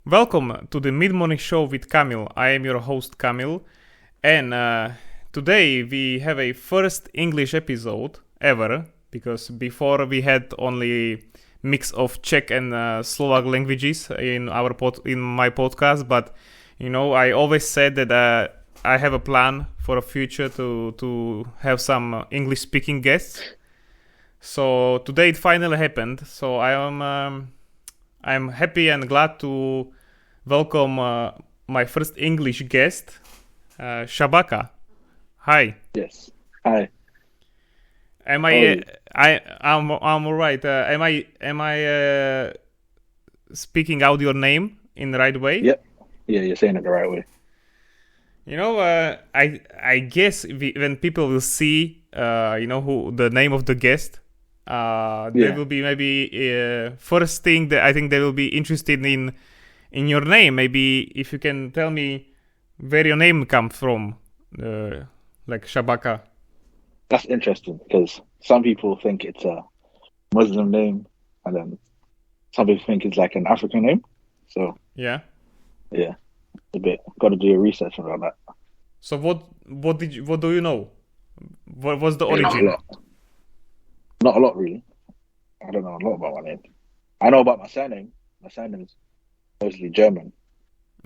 Welcome to the Mid-Morning Show with Kamil. I am your host Kamil, and today we have a first English episode ever, because before we had only mix of Czech and Slovak languages in my podcast. But I always said that I have a plan for the future to have some English speaking guests. So today it finally happened. So I'm happy and glad to welcome my first English guest, Shabaka. Hi. Yes. Hi. I'm all right. Am I speaking out your name in the right way? Yep. Yeah, you're saying it the right way. I guess when people will see who the name of the guest, there will be maybe first thing that I think they will be interested in your name. Maybe if you can tell me where your name comes from, like Shabaka. That's interesting because some people think it's a Muslim name, and then some people think it's like an African name. So yeah, a bit got to do your research about that. So what do you know? What was the origin? Not a lot, really. I don't know a lot about my name. I know about my surname. My surname is mostly German.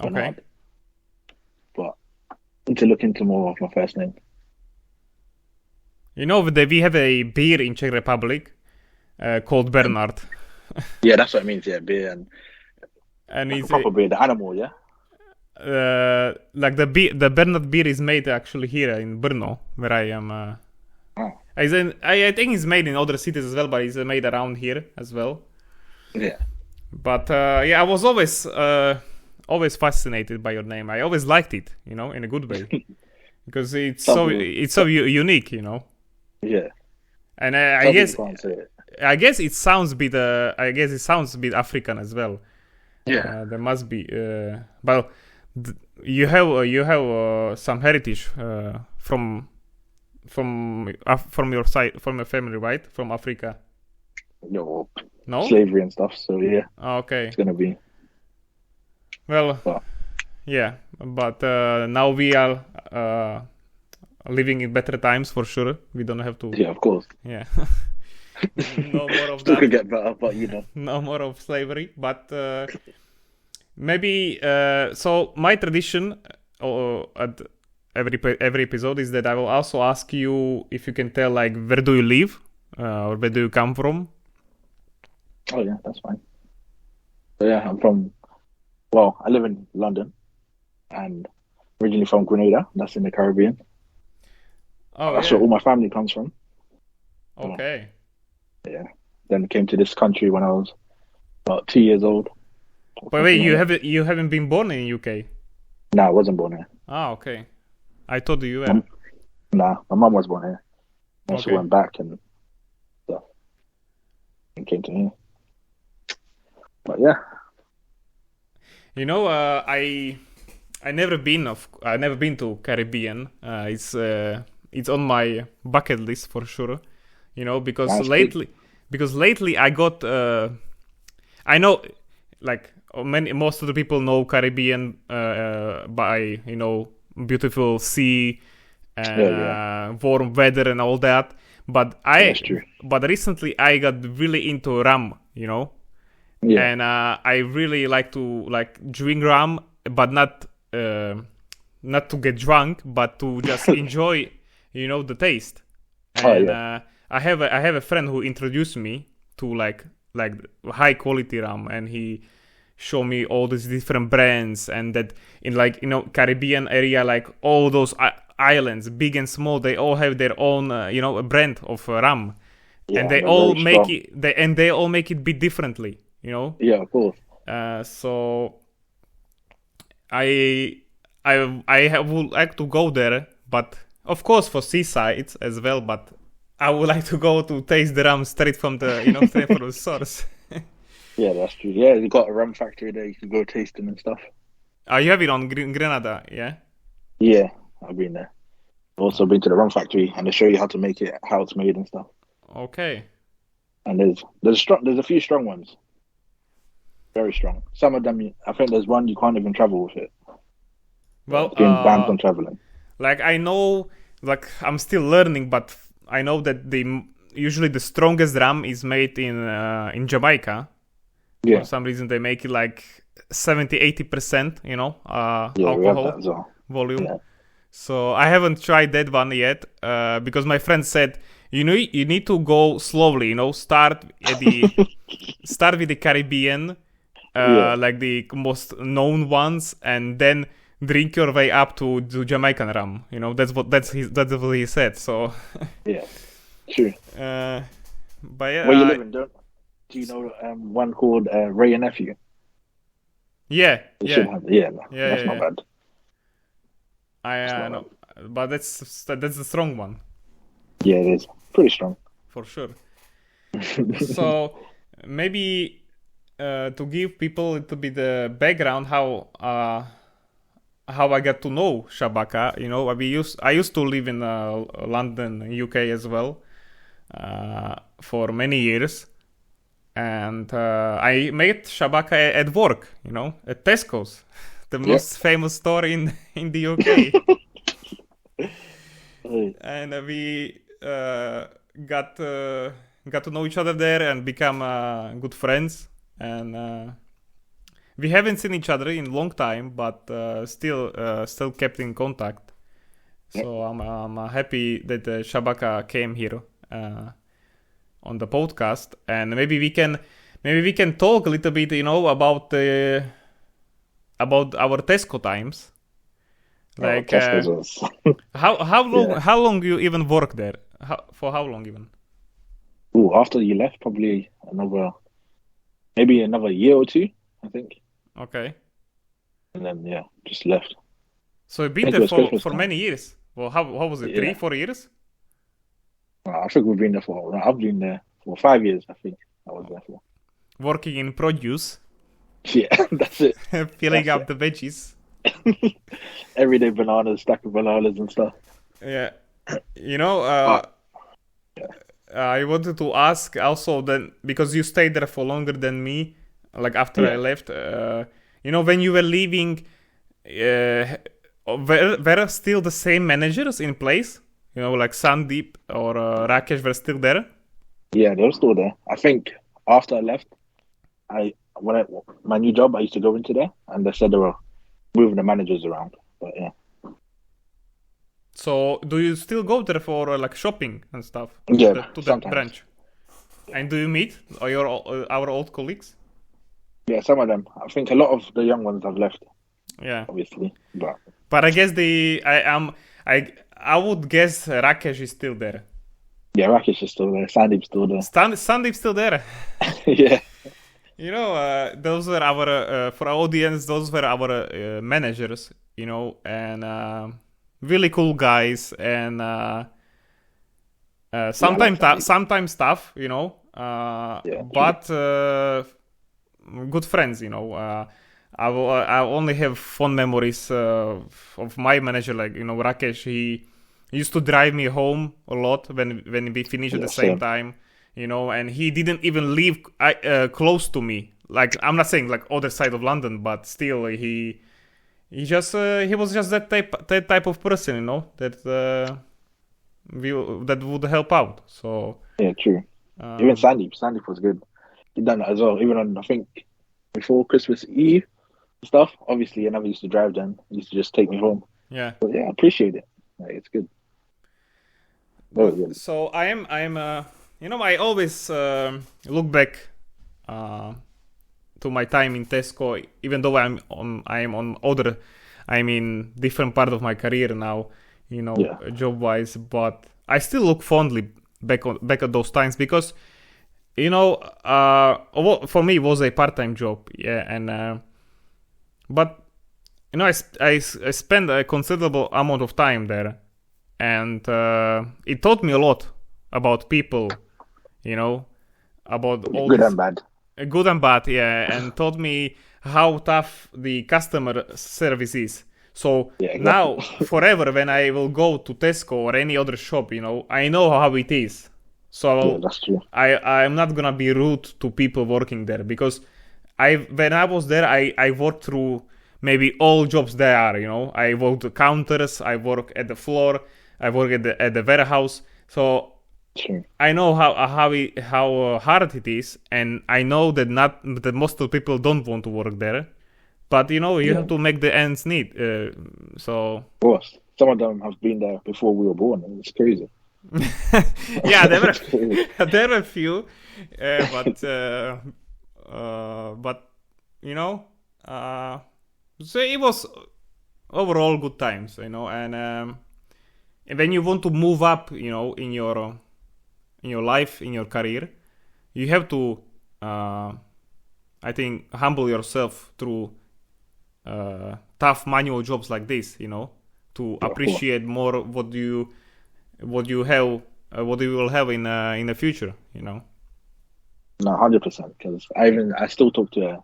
Okay. Bernard. But I need to look into more of my first name. We have a beer in Czech Republic called Bernard. Yeah, that's what it means. Yeah, beer and like it's a proper beer, the animal. Yeah. Like the Bernard beer is made actually here in Brno, where I am. I think it's made in other cities as well, but it's made around here as well. Yeah. But I was always fascinated by your name. I always liked it, in a good way, because it's so unique, Yeah. And I guess it sounds a bit African as well. Yeah. There must be. Well, you have some heritage from your side, from your family, right? From Africa. No. Slavery and stuff. So yeah. Okay. It's gonna be. Well, yeah, but now we are living in better times for sure. We don't have to. Yeah, of course. Yeah. No more of Still that. could get better, but No more of slavery, but maybe. So my tradition at every episode is that I will also ask you if you can tell, like, where do you live or where do you come from. Oh yeah, that's fine. So yeah, I live in London and originally from Grenada, that's in the Caribbean. Oh, that's where all my family comes from. Okay. Yeah. Then came to this country when I was about 2 years old. But wait, you haven't been born in UK? No, I wasn't born here. Okay. I thought you were. Nah, my mum was born here. And Okay. she went back and stuff. And came to here. But yeah. I never been to Caribbean. It's on my bucket list for sure. Because That's lately I got I know, like, most of the people know Caribbean by beautiful sea and warm weather and all that. But That's true. But recently I got really into rum. Yeah. And I really like to drink rum, but not to get drunk, but to just enjoy, the taste. And I have a friend who introduced me to like high quality rum, and he showed me all these different brands, and that in Caribbean area, like all those islands, big and small, they all have their own a brand of rum, and they all make it a bit differently. Yeah, of course. So I would like to go there, but of course for seasides as well. But I would like to go to taste the rum straight from the straight from the source. Yeah, that's true. Yeah, you got a rum factory there. You can go tasting and stuff. You have it on Grenada, yeah? Yeah, I've been there. Also been to the rum factory, and they show you how to make it, how it's made and stuff. Okay. And there's a few strong ones. very strong. Some of them, I think there's one you can't even travel with it. Well, It's been banned from traveling. like I know, like I'm still learning, but I know that usually the strongest rum is made in Jamaica. Yeah, For some reason, they make it like 70-80%, yeah, we have alcohol that as well. volume. Yeah. So I haven't tried that one yet, because my friend said you need to go slowly. Start with the Caribbean, Yeah. like the most known ones, and then drink your way up to Jamaican rum. That's what he said. So, Yeah, true. but yeah, Where you living? Do you know one called Ray and Nephew? yeah, You yeah, should have. Yeah, yeah, that's yeah, not yeah. bad. I That's not know, but that's the strong one bad. Yeah, it is pretty strong. for sure. So maybe to give people a little bit the background how I got to know Shabaka. I used to live in London, UK as well, for many years, and I met Shabaka at work. At Tesco's, the Yep. most famous store in the UK. Hey, And we got to know each other there and become good friends. And we haven't seen each other in a long time, but still kept in contact. So I'm happy that Shabaka came here on the podcast, and maybe we can talk a little bit, about our Tesco times. Like Tesco's was. how long you even work there? For how long even? Ooh, after you left, probably maybe another year or two, I think, Okay. and then yeah, just left. So you've I been think it there was Christmas for time. many years. Well, how was it? Yeah. 3-4 years? I think we've been there for. I've been there for 5 years. I think I was there for. Working in produce, Yeah, that's it. filling That's up the veggies. Everyday bananas, stack of bananas and stuff. Yeah. But I wanted to ask also then, because you stayed there for longer than me, like after I yeah, left. When you were leaving, were still the same managers in place? Like Sandeep or Rakesh were still there? yeah, they're still there. I think after I left, my new job, I used to go into there, and they said they were moving the managers around. But yeah, So do you still go there for like shopping and stuff yeah, to the sometimes. branch? And do you meet our old colleagues? Yeah, some of them. I think a lot of the young ones have left, Yeah, obviously. But but I guess I would guess Rakesh is still there. yeah, Rakesh is still there. Sandeep's still there. Sandeep's still there. Yeah, Those were our for our audience. Those were our managers. And really cool guys, and yeah, I like sometimes Sandeep. sometimes tough. Yeah, true. But good friends. I only have fond memories of my manager. Like Rakesh. He used to drive me home a lot when we finished at Yeah, the same same. time. And he didn't even live close to me. Like, I'm not saying like other side of London, but still he was just that type of person, that that would help out. So Yeah, true. Even um, Sandeep was good. He done that as well. Even on I think before Christmas Eve and stuff. Obviously, I never used to drive then. He used to just take me home. yeah. But yeah, I appreciate it. Like, it's good. Very good. So I always look back to my time in Tesco, even though I'm in different part of my career now, Yeah, job wise, but I still look fondly back at those times, because for me it was a part-time job, yeah, and but I spent a considerable amount of time there, and it taught me a lot about people, about all good these and bad. good and bad, yeah, and taught me how tough the customer service is. So Yeah, now, exactly. forever, when I will go to Tesco or any other shop, I know how it is. Yeah, So that's true. I'm not gonna be rude to people working there, because when I was there, I worked through maybe all jobs there are. I worked the counters, I work at the floor, I work at the warehouse. So Sure. I know how hard it is, and I know that most of the people don't want to work there. But you Yeah. have to make the ends meet. So Of course. Some of them have been there before we were born, and it's crazy. yeah, there It's crazy. there were a few, but so it was overall good times, and when you want to move up, in your life, in your career, you have to, I think, humble yourself through tough manual jobs like this, to appreciate more what you have, what you will have in the future, No, 100%. Because I still talk to a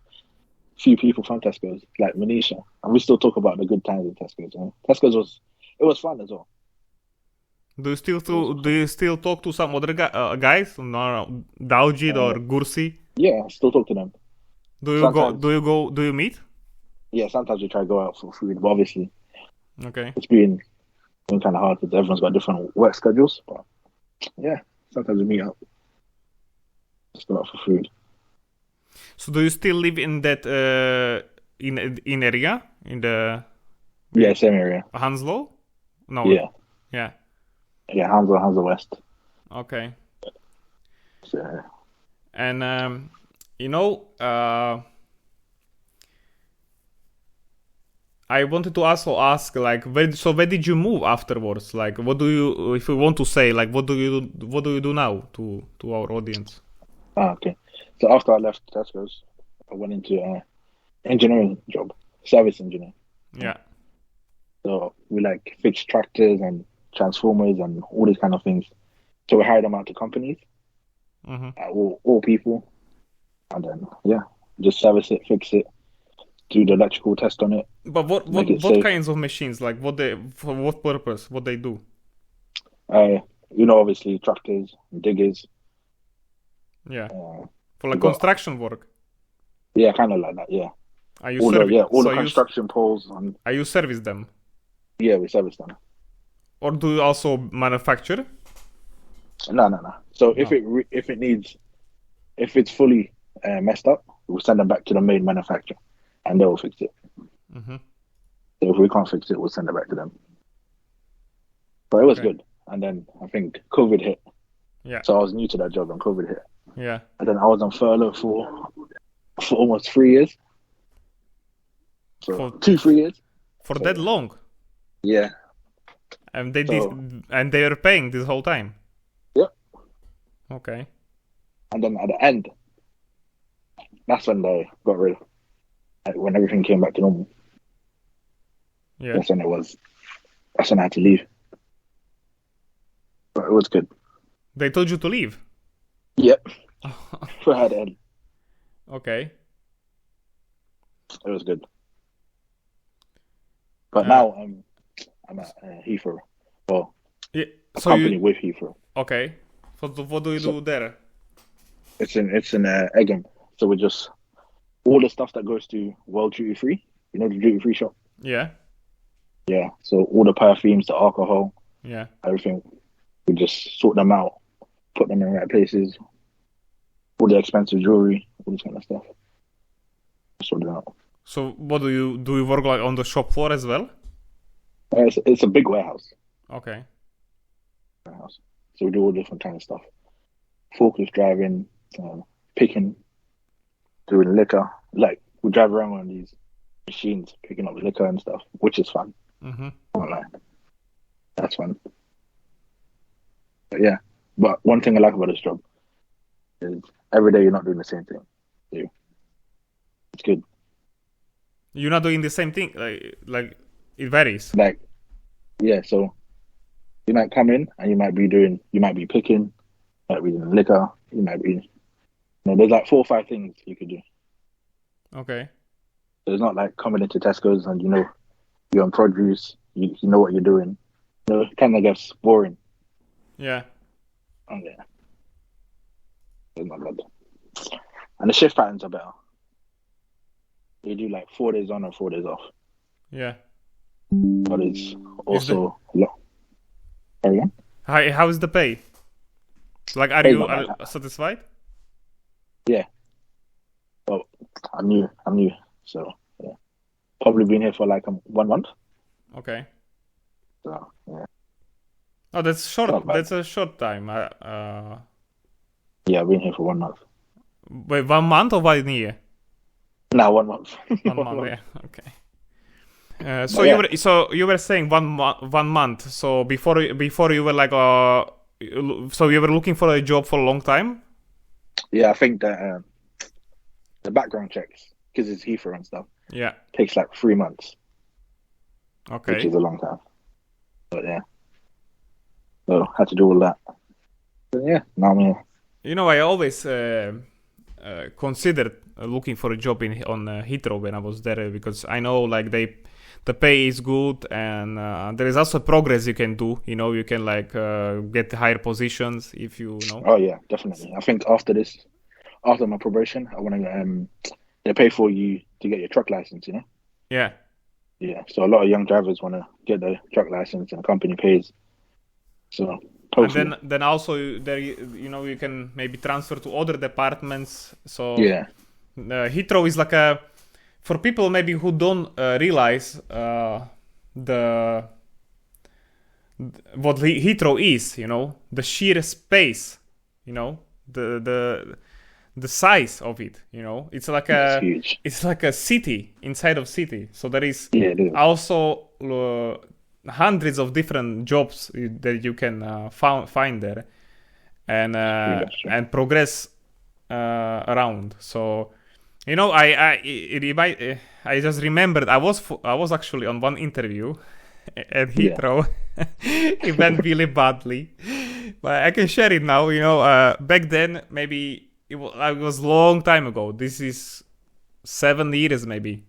few people from Tesco's, like Manisha, and we still talk about the good times in Tesco's. Tesco's was fun as well. Do you still talk to some other guys? No, Daljit or Gursi? Yeah, I still talk to them. Do you Sometimes. Do you meet? Yeah, sometimes we try to go out for food, but obviously Okay. it's been kind of hard because everyone's got different work schedules. But yeah, sometimes we meet up, just go out for food. So do you still live in that in area, in the Yeah, same area. Hounslow? No. Yeah, Yeah. Hounslow West. Okay. So, And I wanted to also ask, like, where did you move afterwards? Like, what do you, if you want to say, like, what do you do now to our audience? okay. So after I left Tesco's, I went into an engineering job, service engineer. Yeah. So we like fix tractors and transformers and all these kind of things. So we hire them out to companies, all people, and then just service it, fix it, do the electrical test on it. But what kinds of machines? Like for what purpose? What they do? Obviously tractors, diggers. Yeah. For like construction work. Yeah, kind of like that. Yeah. Are you all the construction poles and. Are you service them? Yeah, we service them. Or do you also manufacture? No. So if it's fully messed up, we'll send them back to the main manufacturer, and they'll fix it. Mm-hmm. So if we can't fix it, we'll send it back to them. But it was good. And then I think COVID hit. Yeah. So I was new to that job, and COVID hit. Yeah. And then I was on furlough for almost 3 years. So 2-3 years. For that long? Yeah. And they were paying this whole time? Yep. Okay. And then at the end, that's when they got rid of, when everything came back to normal. Yeah. That's when I had to leave. But it was good. They told you to leave? Yep. For at the end. Okay. It was good. But now I'm at Heathrow. Well, yeah. Company with Heathrow. Okay. What do you do there? It's in Egham. So we're just all the stuff that goes to World Duty Free. You know the duty free shop. Yeah. Yeah. So all the perfumes, the alcohol. Yeah. Everything. We just sort them out, put them in the right places. All the expensive jewelry, all this kind of stuff. Sort it out. So what do you work like on the shop floor as well? It's a big warehouse. Okay. Warehouse. So we do all different kind of stuff. Forklift driving, picking, doing liquor. Like we drive around on these machines, picking up liquor and stuff, which is fun. Mm-hmm. That's fun. But yeah. But one thing I like about this job is every day you're not doing the same thing. It's good. You're not doing the same thing, like it varies. Like, yeah, so you might come in and you might be picking, you might be doing liquor, you might be, there's like 4 or 5 things you could do. Okay. So it's not like coming into Tesco's and you're on produce, you know what you're doing. It kind of gets boring. Yeah. Oh yeah. It's not good. And the shift patterns are better. they do like 4 days on and 4 days off. Yeah. But it's also a lot. Carry on. How is the pay? Like, are you satisfied? Yeah. Well, I'm new, so yeah. Probably been here for like 1 month. Okay. So yeah. Oh, that's short. That's a short time. Yeah, I've been here for 1 month. Wait, 1 month or 1 year? No, 1 month. 1 month. Yeah. Okay. So you were saying 1 month. So before you were like so you were looking for a job for a long time. Yeah, I think that the background checks, because it's Heathrow and stuff. Yeah. Takes like 3 months. Okay. Which is a long time. But yeah. So had to do all that. But yeah, now I'm here. You know, I always considered looking for a job on Heathrow when I was there, because I know like the pay is good, and there is also progress you can do. You know, you can like get higher positions if you know. Oh yeah, definitely. I think after my probation, I want to they pay for you to get your truck license. You know. Yeah. Yeah. So a lot of young drivers want to get the truck license, and the company pays. So. Hopefully. And then also there, you know, you can maybe transfer to other departments. So yeah, Heathrow is like for people maybe who don't realize what Heathrow is, you know, the sheer space, you know, the size of it, you know, it's like it's like a city inside of city. So there is also hundreds of different jobs that you can find there, and progress around. So, you know, I just remembered I was actually on one interview at Heathrow. It went really badly, but I can share it now. You know, back then maybe it was long time ago. This is 7 years maybe.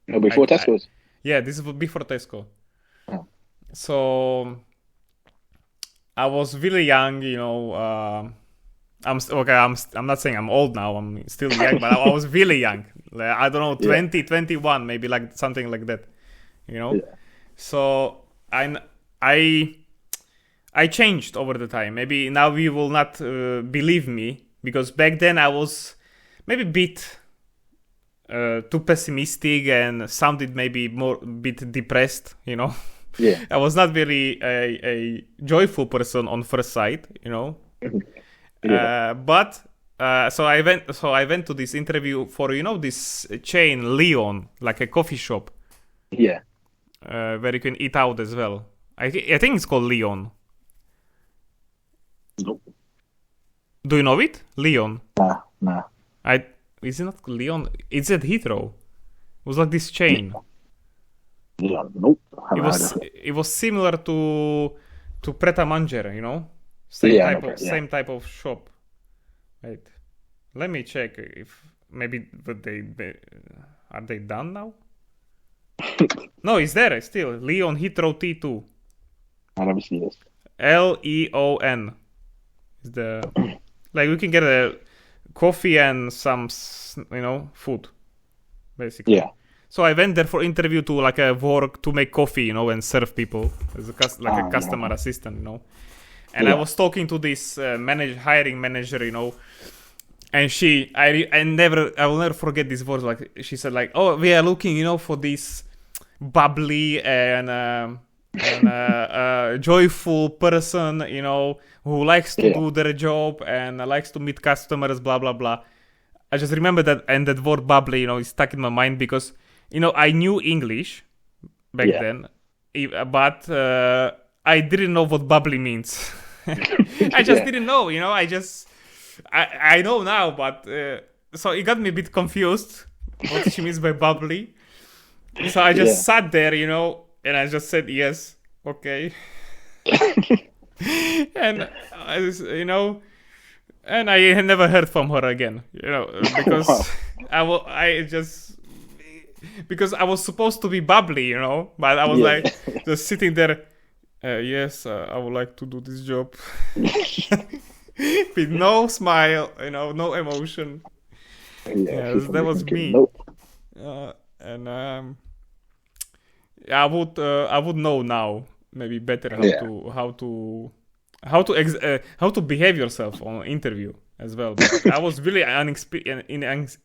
No, before Tesco's. Yeah, this is before Tesco. So I was really young, you know. I'm not saying I'm old now. I'm still young, but I was really young. Like, I don't know, 20, 21, maybe like something like that, you know. Yeah. So I changed over the time. Maybe now you will not believe me, because back then I was maybe a bit too pessimistic and sounded maybe more a bit depressed, you know. Yeah, I was not really a joyful person on first sight, you know. Yeah. But so I went to this interview for, you know, this chain Leon, like a coffee shop. Yeah. Where you can eat out as well. I think it's called Leon. Nope. Do you know it? Leon? Nah. Is it not Leon? It's at Heathrow. It was like this chain. Yeah, nope. It was similar to Pret a Manger, you know, same type of shop. Wait, let me check if maybe are they done now? No, it's there still. Leon Heathrow T2. Let me see this. Leon is the like we can get a coffee and some, you know, food, basically. Yeah. So I went there for interview to like work to make coffee, you know, and serve people as a customer assistant, you know. And I was talking to this hiring manager, you know, and I will never forget this words. Like she said, like, oh, we are looking, you know, for this bubbly and joyful person, you know, who likes to do their job and likes to meet customers, blah blah blah. I just remember that, and that word bubbly, you know, is stuck in my mind because, you know, I knew English back then, but I didn't know what bubbly means. I just didn't know, you know. I know now, but so it got me a bit confused what she means by bubbly. So I just sat there, you know, and I just said yes, okay. And you know, and I never heard from her again, you know, because because I was supposed to be bubbly, you know, but I was like just sitting there. Yes, I would like to do this job with no smile, you know, no emotion. Yes, that was me. Nope. And I would know now maybe better how to behave yourself on interview as well. But I was really unexperienced,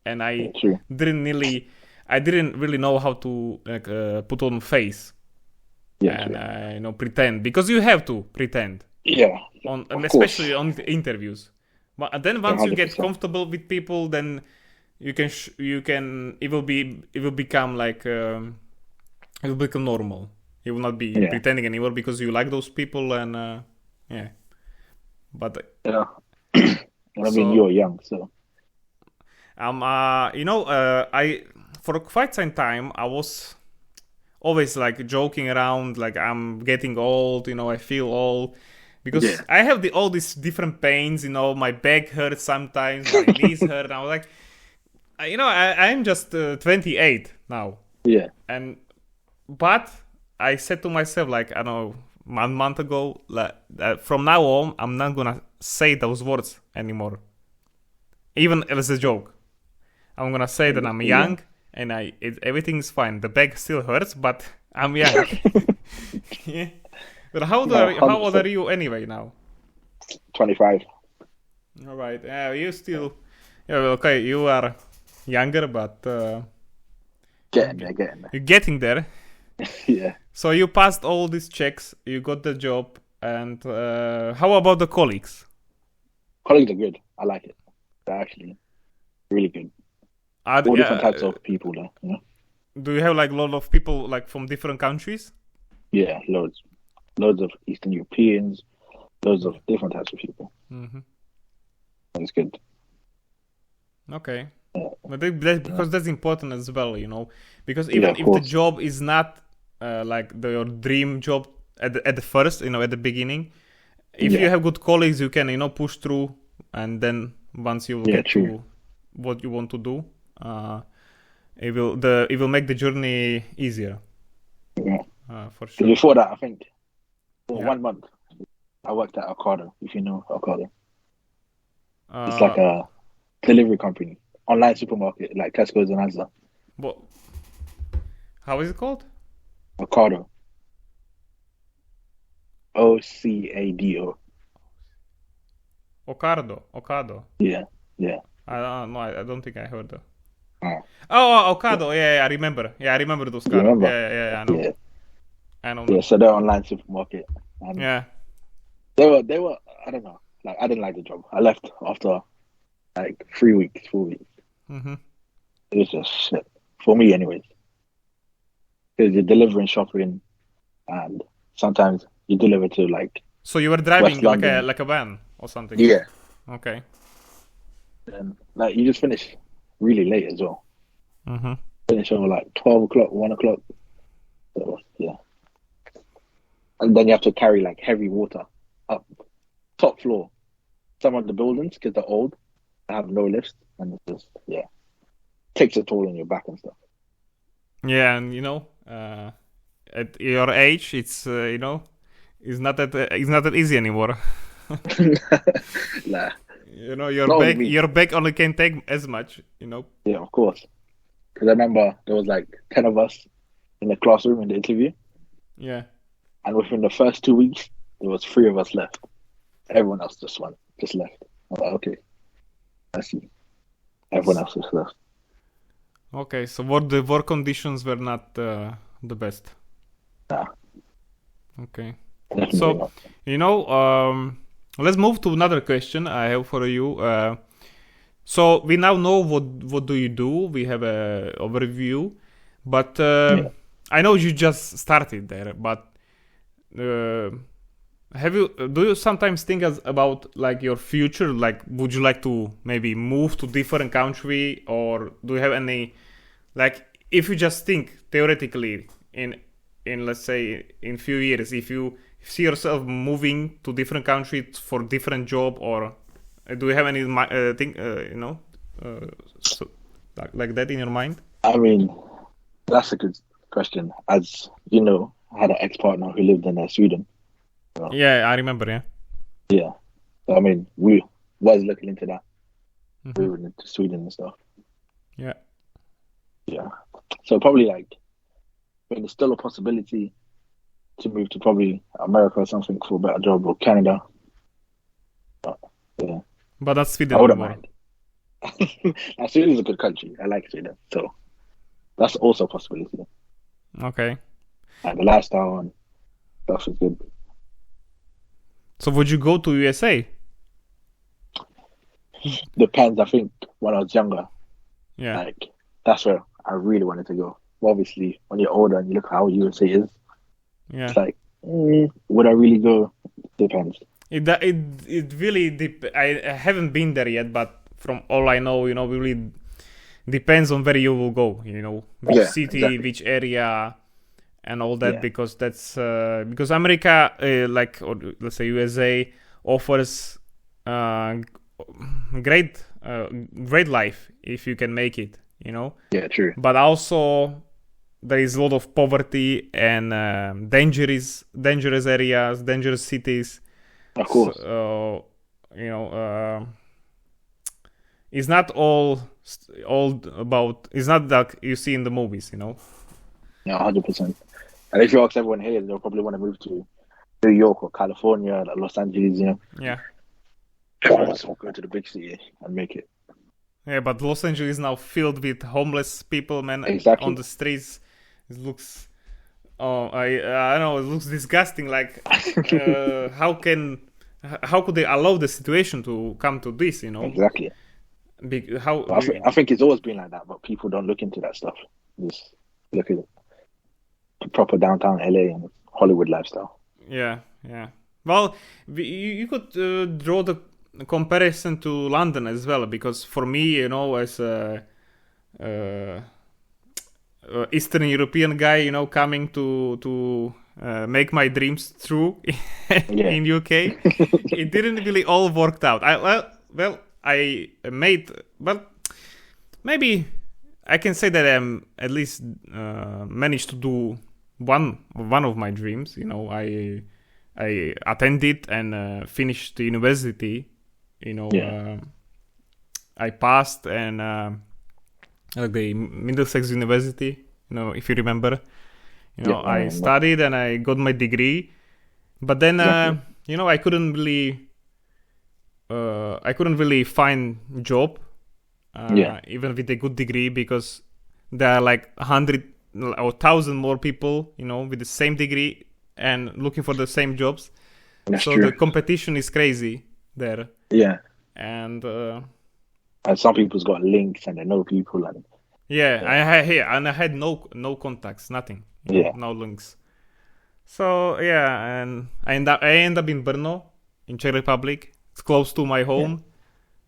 and I didn't really know how to put on face and pretend, because you have to pretend. Yeah. Especially on the interviews. But then once 100%. You get comfortable with people, then it will become like it will become normal. You will not be pretending anymore because you like those people, and But I mean, you're young, so I for quite some time I was always like joking around, like I'm getting old. I feel old. Because I have all these different pains, my back hurts sometimes, my knees hurt. And I was like, I'm just 28 now. Yeah. But I said to myself, like, I don't know, 1 month ago, like, from now on, I'm not gonna say those words anymore, even as a joke. I'm gonna say that I'm young and everything's fine. The back still hurts, but I'm young. Yeah. But how old are you anyway now? 25. All right. You still... Yeah, okay, you are younger, but... Getting there. You're getting there. Yeah. So you passed all these checks, you got the job, and how about the colleagues? Colleagues are good. I like it. They're actually really good. All different types of people there. Do you have like a lot of people like from different countries? Yeah, loads. Loads of Eastern Europeans, loads of different types of people. Mm-hmm. That's good. Okay. But because that's important as well, because even if the job is not like your dream job at the first, at the beginning, if you have good colleagues, you can, push through, and then once you get to what you want to do, it will make the journey easier. Yeah. For sure. Before that, I think. For 1 month, I worked at Ocado, if you know Ocado. It's like a delivery company, online supermarket, like Tesco's and Asda. What? How is it called? Ocado. Ocado. Ocado. Yeah. I don't think I heard that. Oh, Ocado. Yeah, I remember. Yeah, I remember those cars. Yeah, I know. Yeah. I know. Yeah, so they're online supermarket. Yeah. They were. I don't know. Like, I didn't like the job. I left after like 3 weeks, 4 weeks. Mm-hmm. It was just shit for me, anyways. Because you're delivering shopping, and sometimes you deliver to like. So you were driving like a van or something. Yeah. Okay. And like you just finish really late as well. Mm-hmm. Finish over like 12 o'clock, 1 o'clock. So yeah. And then you have to carry like heavy water up top floor. Some of the buildings, because they're old, they have no lifts, and it's just takes a toll on your back and stuff. Yeah, and at your age, it's it's not that easy anymore. Nah. Your back only can take as much. Yeah, of course. Because I remember there was like 10 of us in the classroom in the interview. Yeah. And within the first 2 weeks, there was 3 of us left. Everyone else just left. I was like, okay, I see. Everyone else just left. Okay, so the work conditions were not the best. Nah. Okay. Definitely so, not. Let's move to another question I have for you. So we now know what do you do. We have a overview, but I know you just started there, but. Do you sometimes think about like your future? Like, would you like to maybe move to different country, or do you have any, like, if you just think theoretically in let's say in few years, if you see yourself moving to different country for different job, or do you have any thing like that in your mind? I mean, that's a good question. As you know, I had an ex-partner who lived in Sweden. So, yeah, I remember, yeah. Yeah. So, I mean, we was looking into that. Mm-hmm. We were into Sweden and stuff. Yeah. Yeah. So probably like, I mean, it's still a possibility to move to probably America or something for a better job, or Canada. But yeah, But not Sweden I wouldn't anymore. mind. Now, Sweden is a good country. I like Sweden, so that's also a possibility. Okay. And the lifestyle and stuff is good. So would you go to USA? Depends. I think when I was younger, Yeah. like that's where I really wanted to go. Obviously, when you're older and you look at how USA is, Yeah. it's like, would I really go? Depends. It really I haven't been there yet, but from all I know, really depends on where you will go. Which city, exactly. which area, and all that. Yeah. Because that's because America, or let's say USA, offers great life if you can make it. Yeah, true. But also there is a lot of poverty and dangerous areas, dangerous cities. Of course. So, it's not all about. It's not like you see in the movies. Yeah, 100%. And if you ask everyone here, they'll probably want to move to New York or California, like Los Angeles. Yeah. So go to the big city and make it. Yeah, but Los Angeles is now filled with homeless people, man. Exactly. On the streets. It looks. I don't know. It looks disgusting. Like, how could they allow the situation to come to this? Exactly. How? I think it's always been like that, but people don't look into that stuff. Just look at the proper downtown LA and Hollywood lifestyle. Yeah. Well, you could draw the comparison to London as well, because for me, as a Eastern European guy, coming to make my dreams true in UK, it didn't really all worked out. I made, but maybe I can say that I'm at least managed to do one of my dreams. I attended and finished the university. I passed and the Middlesex University. If you remember, I studied and I got my degree, but then I couldn't really find a job, even with a good degree, because there are like 100 or 1,000 more people, with the same degree and looking for the same jobs. That's so true. The competition is crazy there. Yeah. And some people's got links and they know people and I had no contacts, nothing. No links. So and I end up in Brno, in Czech Republic. It's close to my home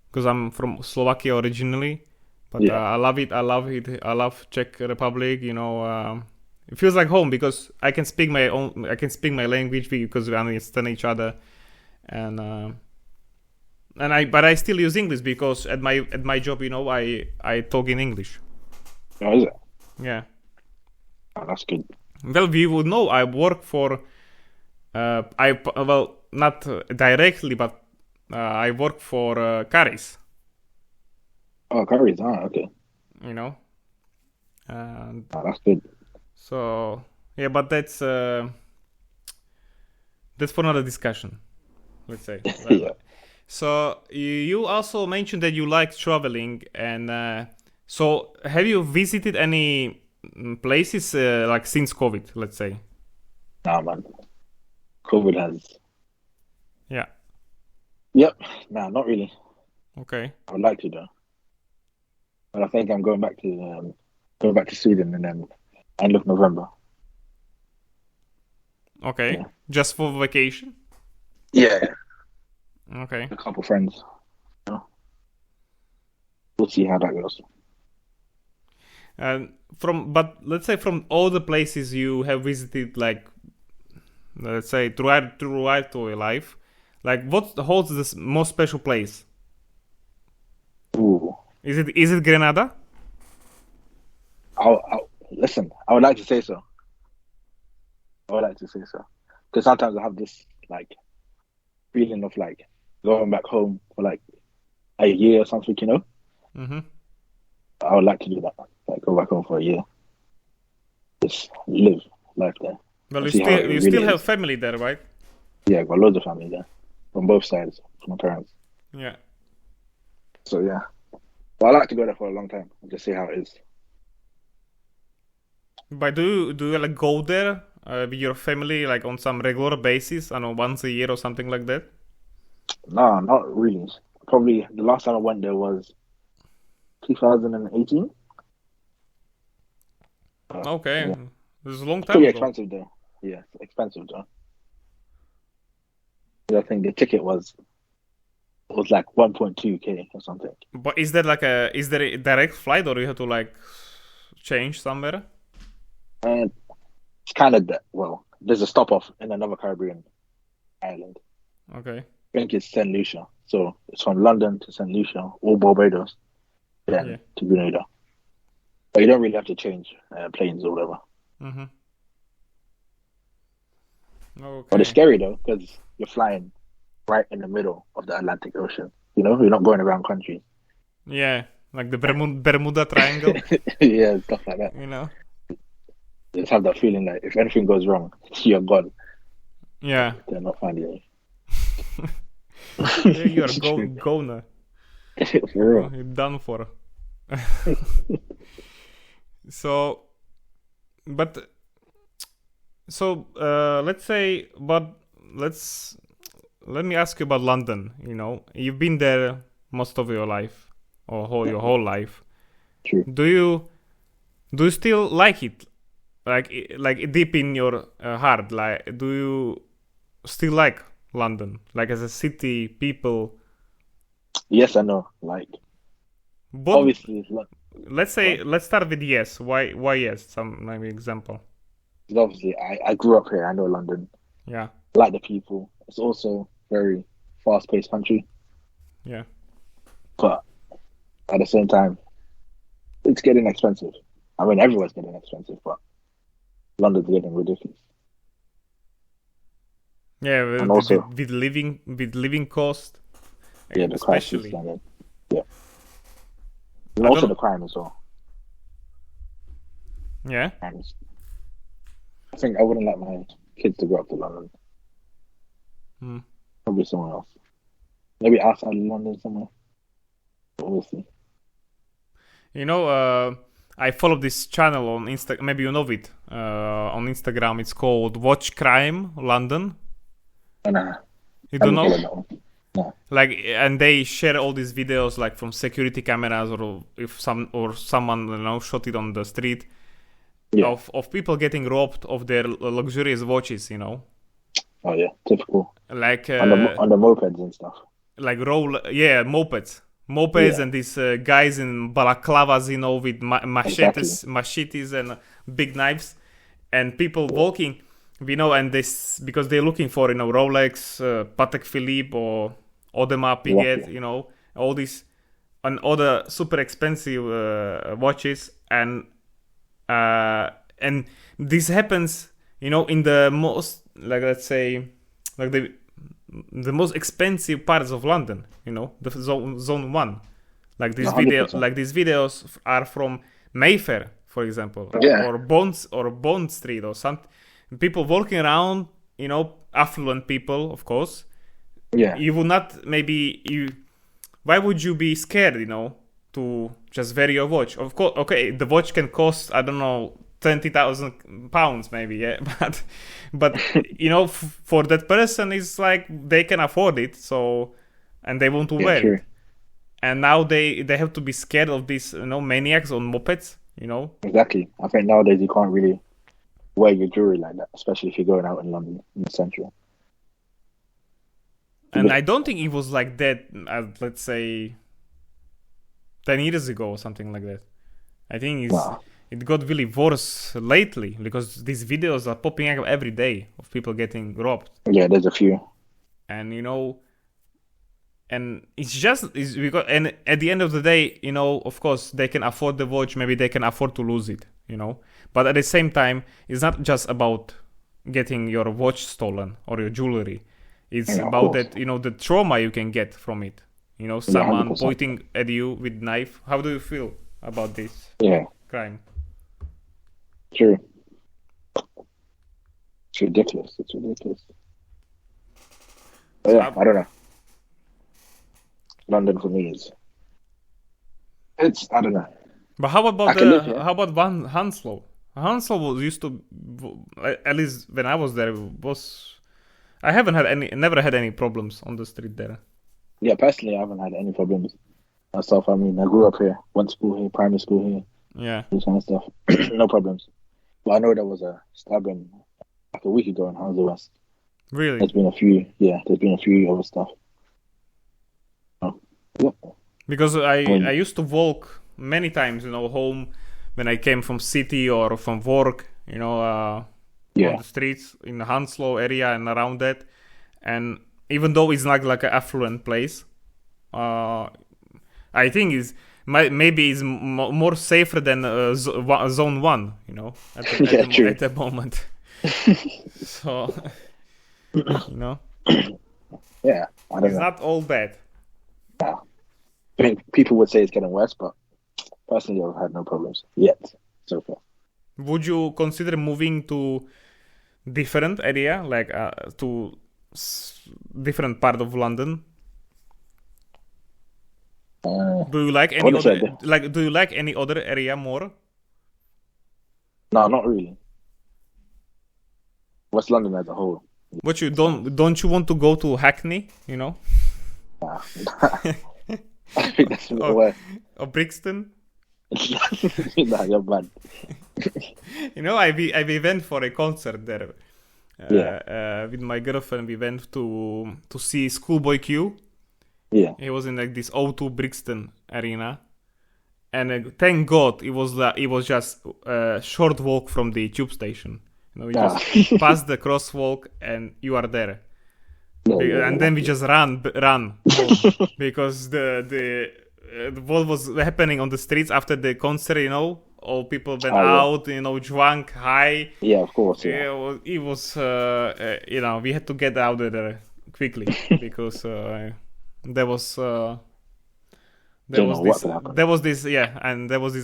because I'm from Slovakia originally. But I love it. I love Czech Republic. It feels like home because I can speak my language because we understand each other, but I still use English because at my job, I talk in English. Oh, is it? Yeah. Oh, that's good. Well, we would know. I work for. Not directly, but I work for Caris. Oh, Caris. Oh, okay. And that's good. So but that's for another discussion, let's say. So you also mentioned that you like traveling, and so have you visited any places like since COVID, let's say? Nah, man. COVID has. Yeah. Yep. Nah, not really. Okay. I would like to though, but I think I'm going back to Sweden and then end of November. Okay. Yeah. Just for vacation? Yeah. Okay. A couple friends. We'll see how that goes. And but let's say from all the places you have visited, like let's say throughout your life, like what holds the most special place? Ooh. Is it Grenada? Listen, I would like to say so. Because sometimes I have this like feeling of like going back home for like a year or something, Mm-hmm. I would like to do that. Like go go back home for a year. Just live life there. Well, See how it you really still have is. family there, right? Yeah, I've got loads of family there from both sides, from my parents. Yeah. So yeah, but I like to go there for a long time and just see how it is. But do you like go there with your family like on some regular basis? I don't know, once a year or something like that. No, not really. Probably the last time I went there was 2018. Okay, Yeah. this is a long It's time pretty ago. expensive though. Yeah, it's expensive though. I think the ticket was like 1.2K or something. But is there a direct flight or you have to like change somewhere? And it's kind of well, there's a stop off in another Caribbean island. Okay. I think it's St. Lucia. So it's from London to St. Lucia or Barbados, then to Grenada. But you don't really have to change planes or whatever. Mm-hmm. Okay. But it's scary though, because you're flying right in the middle of the Atlantic Ocean. You know, you're not going around countries. Yeah, like the Bermuda Triangle. Yeah, stuff like that. You know. You just have that feeling that if anything goes wrong, you're gone. Yeah. They're not finding you. Yeah, you're goner. For real. You're done for. So, but so let's say, but let me ask you about London. You know, you've been there most of your life, or your whole life. True. Do you still like it? Like deep in your heart, like do you still like London, like as a city, people? Yes and no. Like, But obviously, it's let's start with yes. Why yes? Some maybe example. obviously, I grew up here. I know London. Yeah. I like the people. It's also very fast-paced country. Yeah. But at the same time, it's getting expensive. I mean, everywhere's getting expensive, but London's getting ridiculous. Yeah, And also, with living cost, yeah, the especially. crisis and then, yeah. And also the crime as well. Yeah. And I think I wouldn't let my kids to go up to London. Probably somewhere else. Maybe outside of London somewhere. But we'll see. You know, I follow this channel on Insta. Maybe you know it. On Instagram, it's called Watch Crime London. Nah. You don't know? That one. No. Like, and they share all these videos, like from security cameras, or if someone shot it on the street, of people getting robbed of their luxurious watches. You know. Oh yeah, typical. Like on the mopeds and stuff. Like mopeds, and these guys in balaclavas, you know, with machetes and big knives, and people walking, you know, and this because they're looking for, you know, Rolex, Patek Philippe or Audemars Piguet, you know, all these and other super expensive watches, and this happens, you know, in the most, like, let's say, like the most expensive parts of London, you know, the zone 1. Like these 100%. these videos are from Mayfair, for example, or Bond Street or something. People walking around, you know, affluent people, of course. Yeah. You would not why would you be scared, you know, to just wear your watch? Of course, okay, the watch can cost, I don't know, £20,000 maybe, yeah, but you know, for that person, it's like they can afford it, so, and they want to wear it, and now they have to be scared of these, you know, maniacs on mopeds, you know. Exactly. I think nowadays you can't really wear your jewelry like that, especially if you're going out in London in the central. And I don't think it was like that, let's say 10 years ago or something like that. I think it got really worse lately, because these videos are popping up every day of people getting robbed. Yeah, there's a few. And, you know, and it's because, and at the end of the day, you know, of course, they can afford the watch, maybe they can afford to lose it, you know. But at the same time, it's not just about getting your watch stolen or your jewelry. It's about that, you know, the trauma you can get from it. You know, someone 100%. pointing at you with knife. How do you feel about this? Yeah, crime. True. It's ridiculous. But yeah, I don't know. London for me I don't know. But how about how about Van Hounslow? Hounslow used to, at least when I was there, I never had any problems on the street there. Yeah, personally, I haven't had any problems myself. I mean, I grew up here, went to school here, primary school here. Yeah, this kind of stuff. No problems. But I know there was a stabbing like a week ago in Hounslow West. Really? There's been a few other stuff. Oh, yeah. Because I used to walk many times, home when I came from city or from work, on the streets in the Hounslow area and around that. And even though it's not like an affluent place, I think maybe it's more safer than Zone 1, at the moment. So, Yeah, I don't know. It's not all bad. Yeah. I think people would say it's getting worse, but personally, I've had no problems yet so far. Would you consider moving to different area, like to different part of London? Do you like any other? Do you like any other area more? No, not really. West London as a whole. But you don't you want to go to Hackney? Nah. I think that's the way. Or Brixton? Nah, you're bad. I went for a concert there. With my girlfriend, we went to see Schoolboy Q. Yeah. It was in like this O2 Brixton arena, and thank God it was just a short walk from the tube station. You just pass the crosswalk and you are there. Then we just run home because what was happening on the streets after the concert, all people went out, drunk, high. Yeah, of course. Yeah. It was we had to get out of there quickly because there was this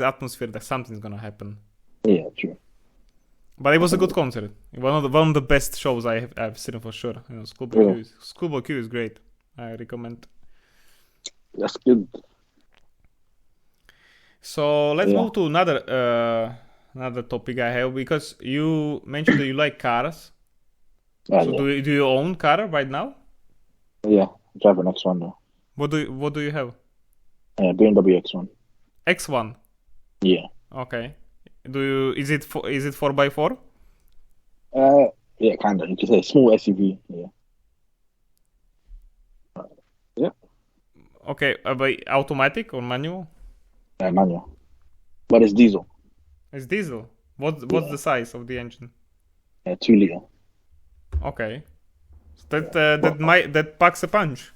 atmosphere that something's gonna happen. Yeah, true. But it was a good concert. One of the best shows I've seen for sure. Schoolboy Q is great. I recommend. That's good. So let's move to another topic I have, because you mentioned that you like cars. So do you own car right now? Yeah, I drive an X1 now. What do you have? BMW X1. X1. Yeah. Okay. Is it 4x4? Yeah, kind of. You could say small SUV. Yeah. Yeah. Okay, but automatic or manual? Manual. But it's diesel. It's diesel. What's the size of the engine? 2 liter. Okay. So that packs a punch.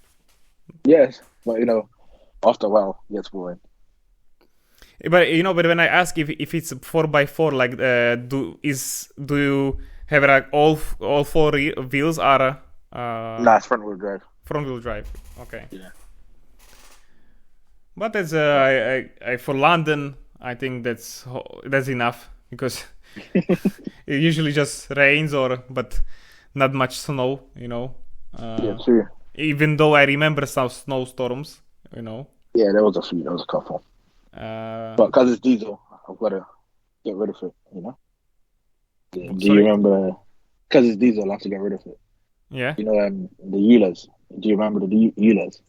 Yes, but after a while, it gets boring. But when I ask if it's 4x4, like do you have like all four wheels are? Nah, it's front wheel drive. Front wheel drive. Okay. Yeah. But that's I for London, I think that's enough, because it usually just rains but not much snow. Yeah, true. Even though I remember some snowstorms. Yeah, there was a couple. But because it's diesel, I've got to get rid of it, Yeah. Do you remember? Because it's diesel, I have to get rid of it. Yeah. The Eulas. Do you remember the Eulas?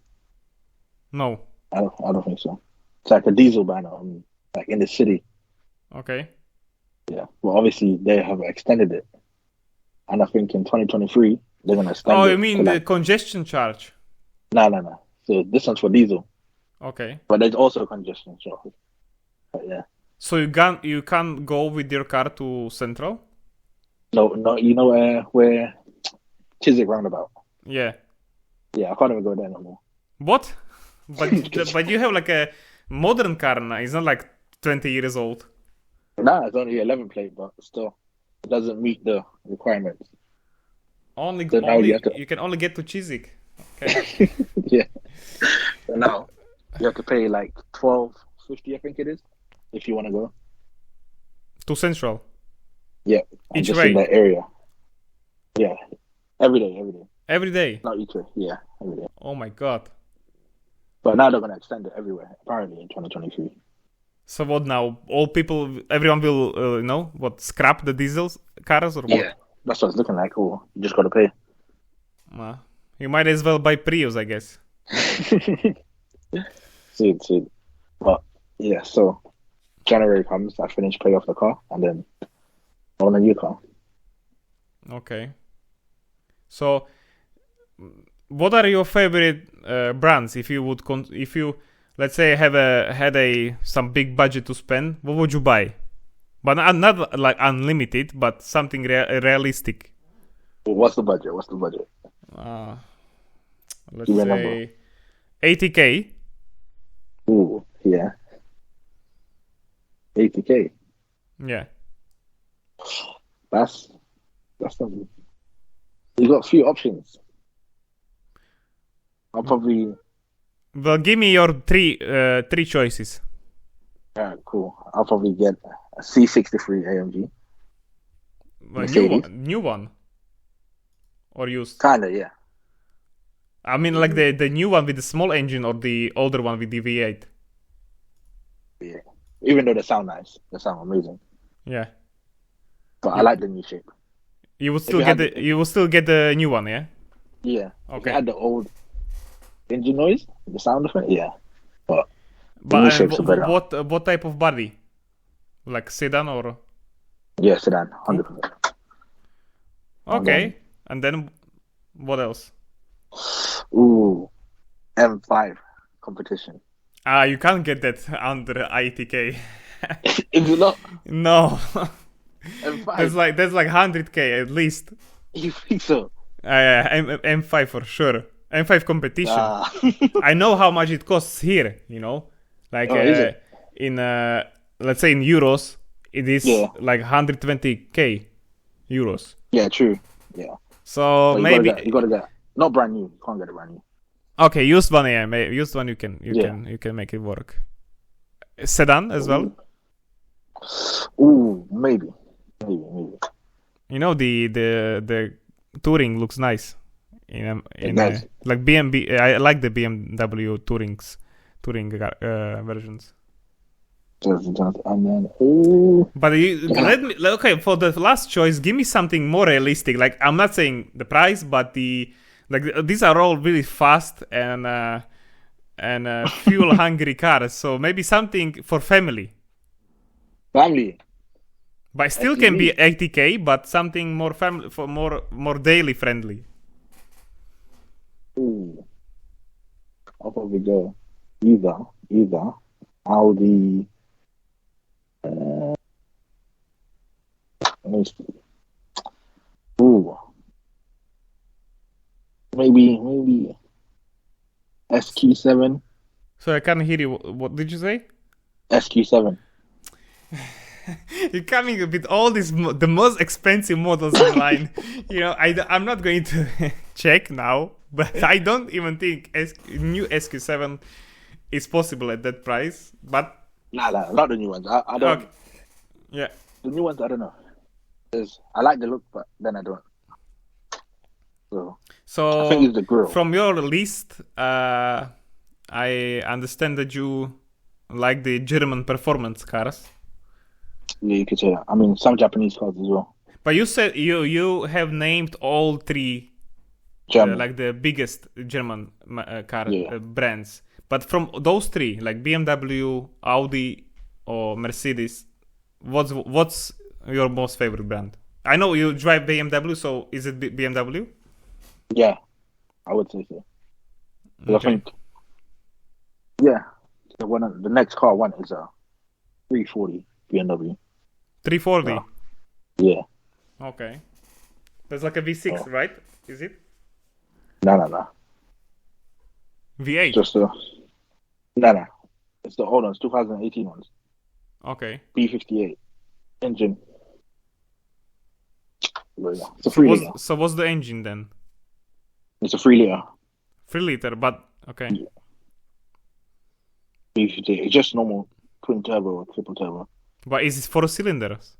No. I don't think so. It's like a diesel banner, like in the city. Okay. Yeah. Well, obviously they have extended it, and I think in 2023 they're gonna extend it. Oh, you mean the congestion charge? No. So this one's for diesel. Okay. But there's also congestion charge. But yeah. So you can't go with your car to Central? No. Where Chiswick roundabout. Yeah. Yeah, I can't even go there no more. What? But you have like a modern car now. It's not like 20 years old. Nah, it's only 11 plate, but still, it doesn't meet the requirements. You can only get to Chiswick. Okay. Yeah. So now you have to pay like $12.50, I think it is, if you want to go. To Central. Yeah, and Each just way. in that area. Yeah, every day, every day. Every day. Not each way. Yeah, every day. Oh my god. But now they're gonna extend it everywhere. Apparently in 2023. So what now? Everyone will, scrap the diesel cars or what? Yeah, that's what it's looking like. Oh, you just gotta pay. You might as well buy Prius, I guess. See. But yeah, so January comes, I finish pay off the car, and then I own a new car. Okay. So, what are your favorite brands? If you let's say had some big budget to spend, what would you buy? But not like unlimited, but something realistic. What's the budget? Let's say 80K. Ooh, yeah. 80K. Yeah. That's something. You got a few options. I'll probably. Well, give me your three choices. Yeah, cool. I'll probably get a C63 AMG. New one. Or used? Kinda, yeah. I mean, like the new one with the small engine, or the older one with the V8. Yeah. Even though they sound nice, they sound amazing. Yeah. But I like the new shape. You will still get the new one, yeah? Yeah. Okay. If you had the old engine noise, the sound of it, yeah. But new shapes are better. What type of body? Like sedan or? Yeah, sedan, 100%. Okay. And then what else? Ooh, M5 competition. You can't get that under 80K. Is it not? No. M5. There's like 100K at least. You think so? M5 for sure. M5 competition. I know how much it costs here, Like is it? in let's say in euros, it is like 120K euros. Yeah, true. Yeah. So maybe you gotta get not brand new. You can't get it brand new. Okay, used one, yeah. Used one, you can make it work. Sedan as well. Ooh, maybe. The touring looks nice. Like BMW, I like the BMW touring versions. And then But for the last choice, give me something more realistic. Like, I'm not saying the price, but these are all really fast and fuel hungry cars. So maybe something for family. But still can be 80K, but something more family, for more daily friendly. Ooh, I'll probably go either Audi. Ooh, maybe SQ7. So I can't hear you. What did you say? SQ7. You're coming with all these the most expensive models online. I'm not going to check now, but I don't even think new SQ7 is possible at that price. But Nah, not the new ones. I don't. Okay. Yeah. The new ones, I don't know. I like the look, but then I don't. So I think it's the grill. From your list, I understand that you like the German performance cars. Yeah, you could say that. I mean, some Japanese cars as well. But you said you have named all three, like the biggest German car brands. But from those three, like BMW, Audi, or Mercedes, what's your most favorite brand? I know you drive BMW, so is it BMW? Yeah, I would say so. Okay. I think, the next car I want is a 340 BMW. 340? Yeah. Okay. That's like a V6, right? Is it? No. V8? Just no. It's the old ones, 2018 ones. Okay. B58 engine. It's a 3 liter. So what's the engine then? It's a 3 liter. 3 liter, but okay. Yeah. B58. It's just normal twin turbo or triple turbo. But is it 4 cylinders?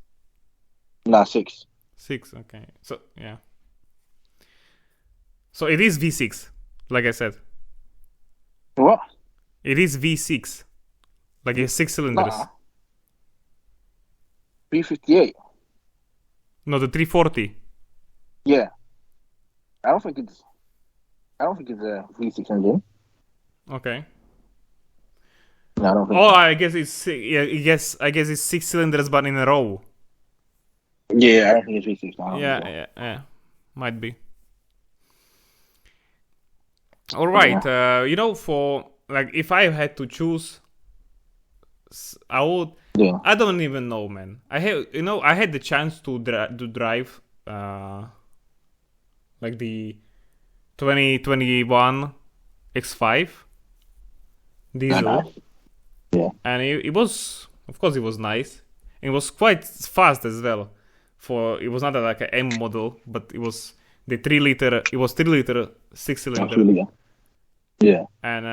Nah, 6. 6, okay. So, yeah. So it is V6, like I said. What? It is V6. Like it's 6 cylinders. Nah. B58. No, the 340. Yeah. I don't think it's a V6 engine. Okay. No, I don't think. Oh, I guess it's I guess it's 6 cylinders, but in a row. Yeah, I don't think it's V6. No, Yeah. Might be. All right. Yeah. For like if I had to choose, I would. Yeah. I don't even know, man. I had the chance to drive, like the 2021 X5 diesel. Yeah. And it was, of course, it was nice. It was quite fast as well. It was not like an M model, but it was the 3-liter. It was 3-liter 6-cylinder. Really, yeah. And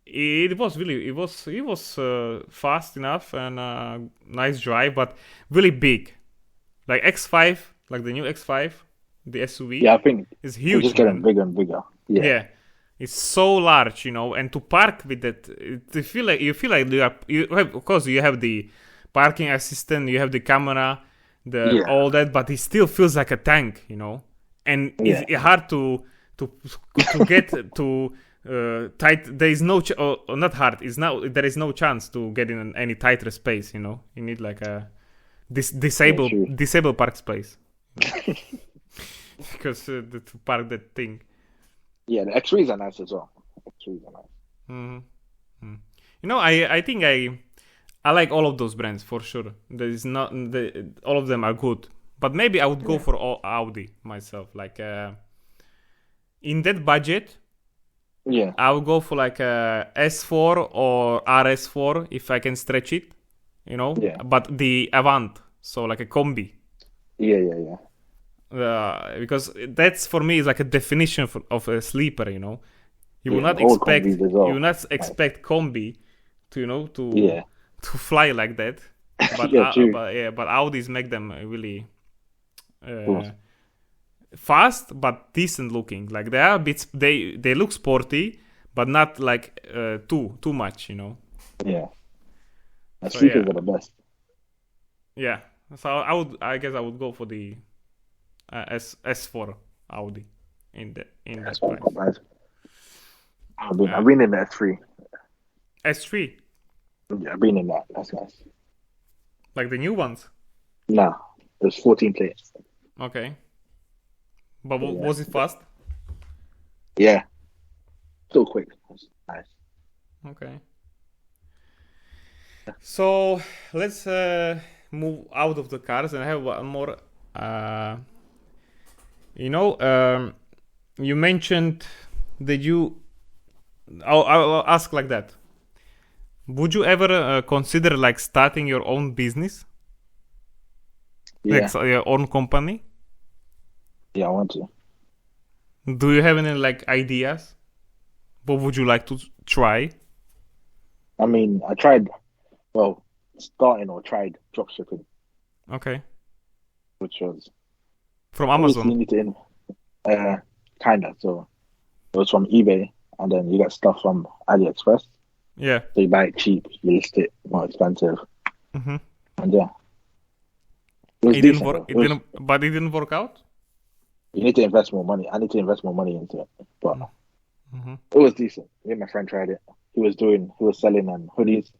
it was fast enough and nice drive, but really big. Like X5, like the new X5, the SUV. Yeah, I think it's huge. It's just getting bigger and bigger. Yeah. It's so large, and to park with that, you feel like you have, of course, you have the parking assistant, you have the camera, all that, but it still feels like a tank, and it's hard to get to tight. There is no not hard. There is no chance to get in any tighter space. You need like a disable park space because to park that thing. Yeah, the X3s are nice as well. X3s are nice. Mm-hmm. I think I like all of those brands for sure. There is not all of them are good, but maybe I would go for Audi myself. Like in that budget, I would go for like a S4 or RS4 if I can stretch it. But the Avant, so like a combi. Yeah. Because that's for me is like a definition of a sleeper. You will not expect combi to to fly like that. But but Audis make them really fast but decent looking. Like they are bits. They look sporty, but not like too much. Yeah. Sleepers are the best. Yeah. So I guess I would go for the S4 Audi in that price. I've been in the S3. S3? Yeah, I've been in that. That's nice. Like the new ones? No, there's 14 plates. Okay. But was it fast? Yeah. Still quick. That's nice. Okay. So let's move out of the cars, and I have one more. You mentioned that I'll ask like that. Would you ever consider like starting your own business? Yeah. Like your own company? Yeah, I want to. Do you have any like ideas? What would you like to try? I mean, I tried dropshipping. Okay. Which was from Amazon. You need to kinda. So it was from eBay, and then you get stuff from AliExpress. Yeah. So you buy it cheap, you list it more expensive, and yeah. It didn't work out. You need to invest more money. I need to invest more money into it, but it was decent. Me and my friend tried it. He was selling hoodies,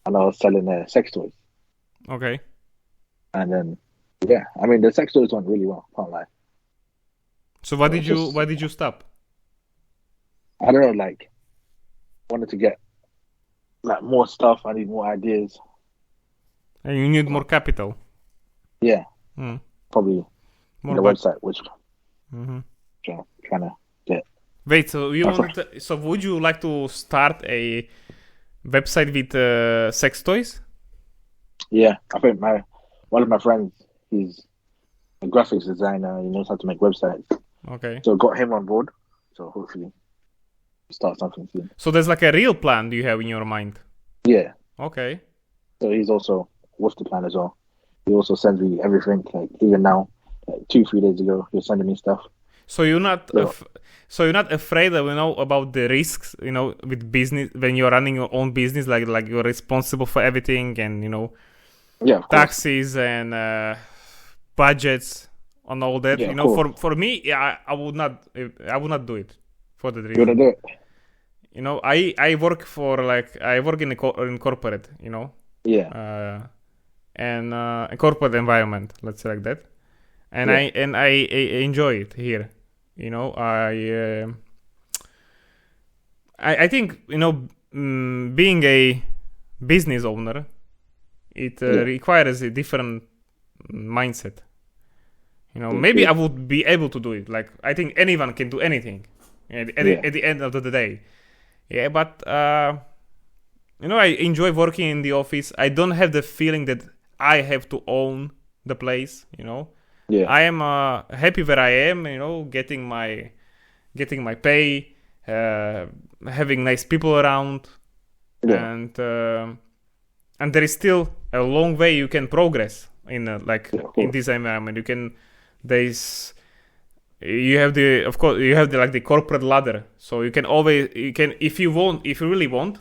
and I was selling sex toys. Okay. And then, I mean, the sex toys went really well. Can't lie. So why did you stop? I don't know. Like, wanted to get like more stuff. I need more ideas. And you need more capital. Yeah. Probably more the website, which trying to get. Wait, so would you like to start a website with sex toys? Yeah, I think one of my friends, he's a graphics designer. He knows how to make websites. Okay. So got him on board. So hopefully start something soon. So there's like a real plan you have in your mind? Yeah. Okay. So he's also what's the plan as well. He also sends me everything. Like even now, like 2-3 days ago, he was sending me stuff. So you're not So, you're not afraid of, about the risks, with business when you're running your own business, like you're responsible for everything, and yeah, of course. taxes and budgets and all that. Yeah, of course. For me, yeah, I would not do it for that You reason. wanna do it? I work for I work in in corporate, Yeah. and a corporate environment, let's say like that, and Yeah. I enjoy it here. I think being a business owner, it requires a different mindset. Maybe true. I would be able to do it. Like I think anyone can do anything at the end of the day. Yeah, but I enjoy working in the office. I don't have the feeling that I have to own the place. Yeah. I am happy where I am. Getting my pay, having nice people around, Yeah. and there is still a long way you can progress in of in course. this environment. You have the corporate ladder, so you can if you really want,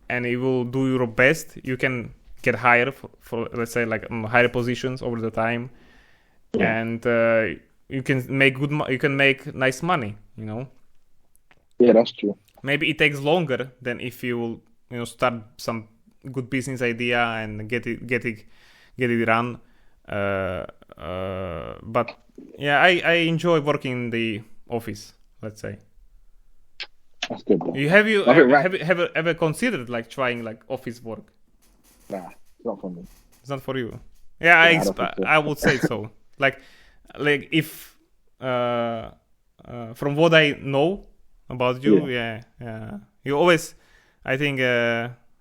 and you will do your best, you can get higher for let's say higher positions over the time, and you can make nice money. Yeah, that's true. Maybe it takes longer than if you will start some good business idea and get it run. But yeah, I enjoy working in the office, let's say. That's good, bro. Have you Right. ever considered trying office work? Nah, it's not for me. It's not for you. Yeah, I don't think so. I would say so. like if from what I know about you, yeah, you always, I think,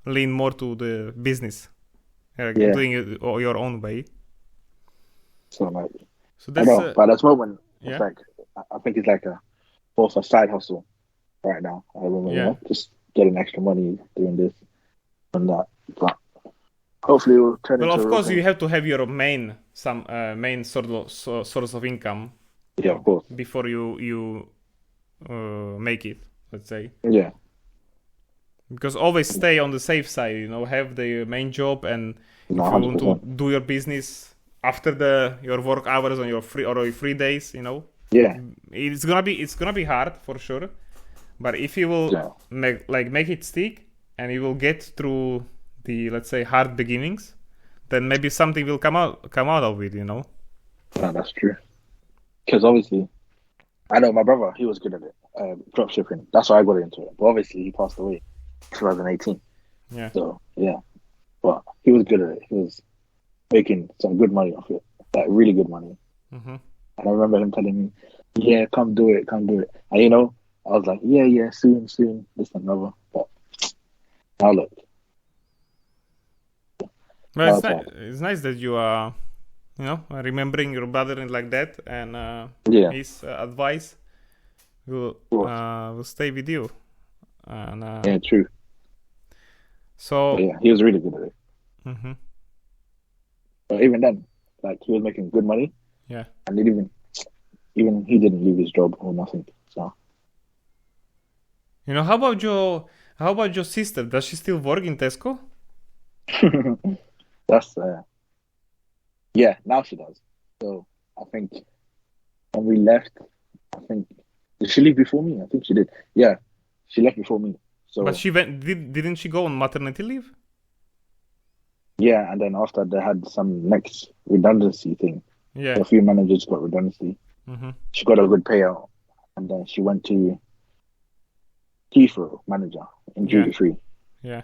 lean more to the business, doing it your own way. So So I that's know, but at this moment, yeah. it's I think it's both a side hustle right now. I remember, just getting extra money doing this and that. But hopefully, it will turn Well, into. of course, you have to have your main source of income. Yeah, of course. Before you make it, let's say. Yeah. Because always stay on the safe side. Have the main job, and if you want to do your business after your work hours on your free days, Yeah. it's gonna be hard for sure. But if you will make it stick, and you will get through the, let's say, hard beginnings, then maybe something will come out of it. No, that's true. Because obviously, I know my brother, he was good at it, drop shipping. That's why I got into it. But obviously, he passed away in 2018. Yeah. So yeah, but he was good at it. He was making some good money off it, really good money. Mm-hmm. And I remember him telling me, "Yeah, come do it." And I was like, "Yeah, soon, this and another." But now look. Well, it's nice that you are, remembering your brother like that, and his advice will stay with you. And, yeah, true. So yeah, he was really good at it. Mm-hmm. But even then, he was making good money. Yeah. And even he didn't leave his job or nothing. So. How about your sister? Does she still work in Tesco? That's yeah, now she does. So I think when we left, did she leave before me? I think she did. Yeah, she left before me. So but she didn't she go on maternity leave? Yeah, and then after they had some next redundancy thing. Yeah. So a few managers got redundancy. Mm-hmm. She got a good payout, and then she went to Heathrow manager in duty free. Yeah.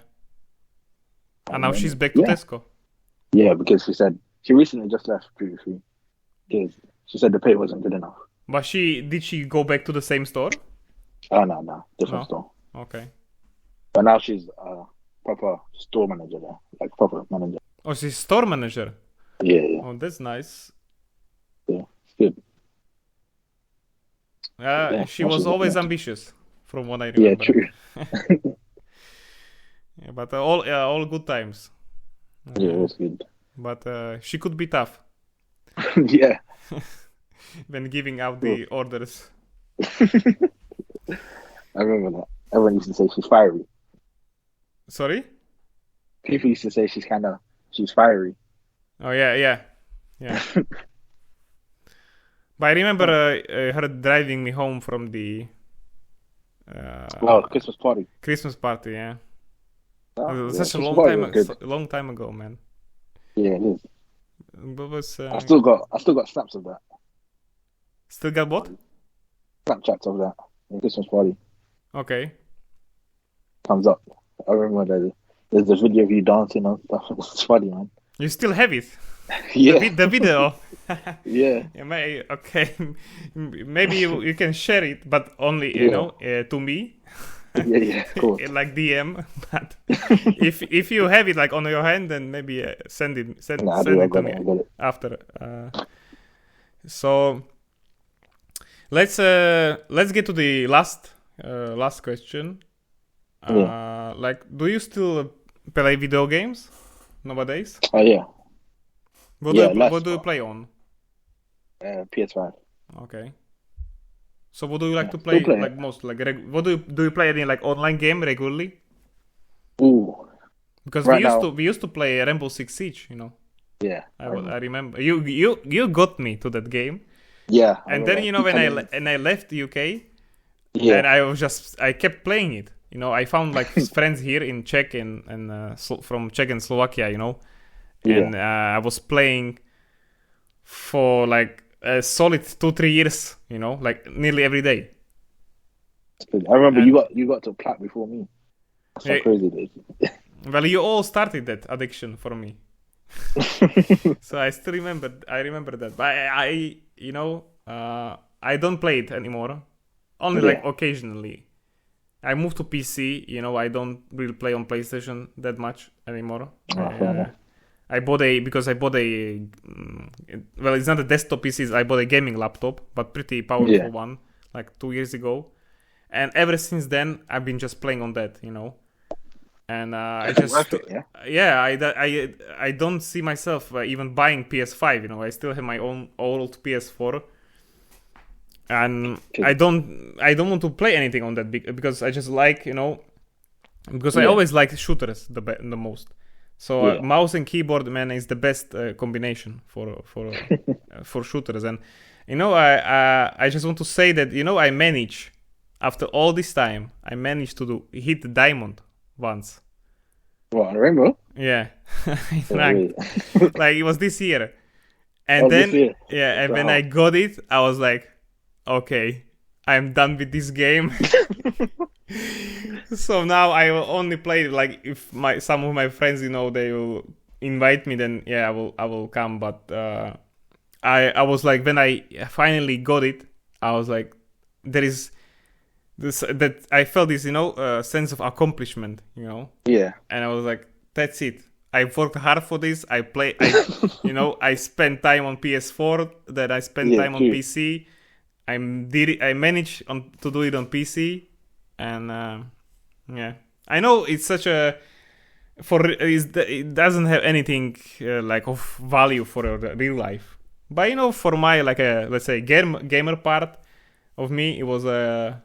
And now she's back to Tesco. Yeah, because she said she recently just left duty free because she said the pay wasn't good enough. But did she go back to the same store? Oh no, different store. Okay. But now she's a proper store manager there, proper manager. Oh, she's store manager. Yeah. Oh, that's nice. Yeah, it's good. She was always ambitious, from what I remember. Yeah, true. Yeah, but all good times. Yeah, it was good. but she could be tough Yeah. when giving out the orders. I remember that. Everyone used to say she's fiery. Sorry? People used to say she's fiery. Oh yeah. But I remember her driving me home from the Christmas party. Christmas party. Yeah, Oh, such a long time ago, man. Yeah, it is. But was I still got snaps of that. Still got what? Snapchats of that Christmas party. Okay. Thumbs up. I remember there's a video of you dancing and stuff. It's funny, man. You still have it? Yeah. The video. Yeah. Okay. Maybe you can share it, but only you know to me. Yeah, of course. Like DM. But if you have it like on your hand, then maybe send it to me after. So let's get to the last question. Like, do you still play video games nowadays? Oh yeah. What do you play on? PS5. Okay. So what do you like to play like most? Like, what do you play any like online game regularly? Ooh. Because we used to play Rainbow Six Siege, you know. Yeah. I remember you got me to that game. Yeah. And then you know when I left UK, and I kept playing it. You know, I found like friends here in Czech and from Czech and Slovakia, you know, and I was playing for like a solid 2-3 years, you know, like nearly every day. I remember you got to plat before me. That's how crazy it is. Well, you all started that addiction for me. So I remember that, but I you know, I don't play it anymore. Only like occasionally. I moved to PC, you know, I don't really play on PlayStation that much anymore. I bought a well, it's not a desktop PC, I bought a gaming laptop, but pretty powerful one, like 2 years ago. And ever since then, I've been just playing on that, you know. And I don't see myself even buying PS5, you know. I still have my own old PS4. And I don't want to play anything on that because I just like, you know, because I always like shooters the most. So mouse and keyboard, man, is the best combination for shooters. And you know, I just want to say that, you know, after all this time, I managed to hit the diamond once. What, Rainbow? Yeah, like it was this year, and then when I got it, I was like, okay, I'm done with this game. So now I will only play like if some of my friends, you know, they will invite me, then I will come. But I was like, when I finally got it, I was like, there is this that I felt this, you know, sense of accomplishment, you know. Yeah. And I was like, that's it. I worked hard for this. You know, I spent time on PS4. Then I spent time on PC. I managed to do it on PC, and I know it's such a it doesn't have anything like of value for real life, but you know, for my like let's say gamer part of me, it was a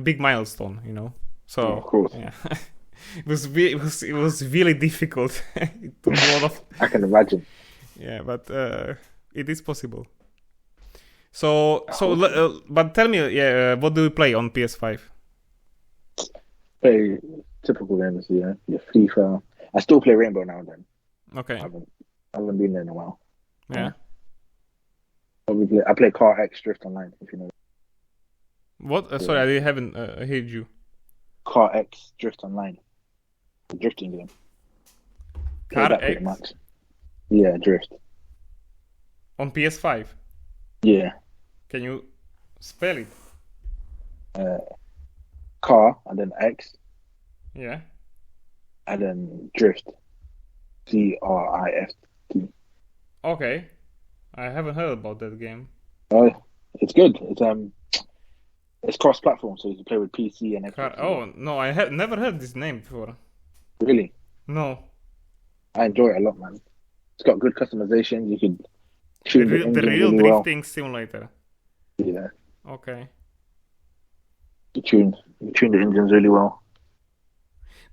big milestone, you know. So of course, it was really difficult. It took a lot of. I can imagine. Yeah, but it is possible. So, but tell me, what do you play on PS5? Play typical games, yeah. FIFA. I still play Rainbow now and then. Okay. I haven't been there in a while. Yeah. I play Car X Drift Online, if you know. What? Sorry, I haven't heard you. Car X Drift Online. A drifting game. Car X? Much. Yeah, Drift. On PS5? Yeah. Can you spell it? Car and then X. Yeah. And then Drift. Drift. Okay. I haven't heard about that game. It's good. It's cross-platform, so you can play with PC and Xbox. Oh no, I have never heard this name before. Really? No. I enjoy it a lot, man. It's got good customization. You could The, tune the the engine real really well. drifting simulator. Yeah, Okay. you tune the engines really well.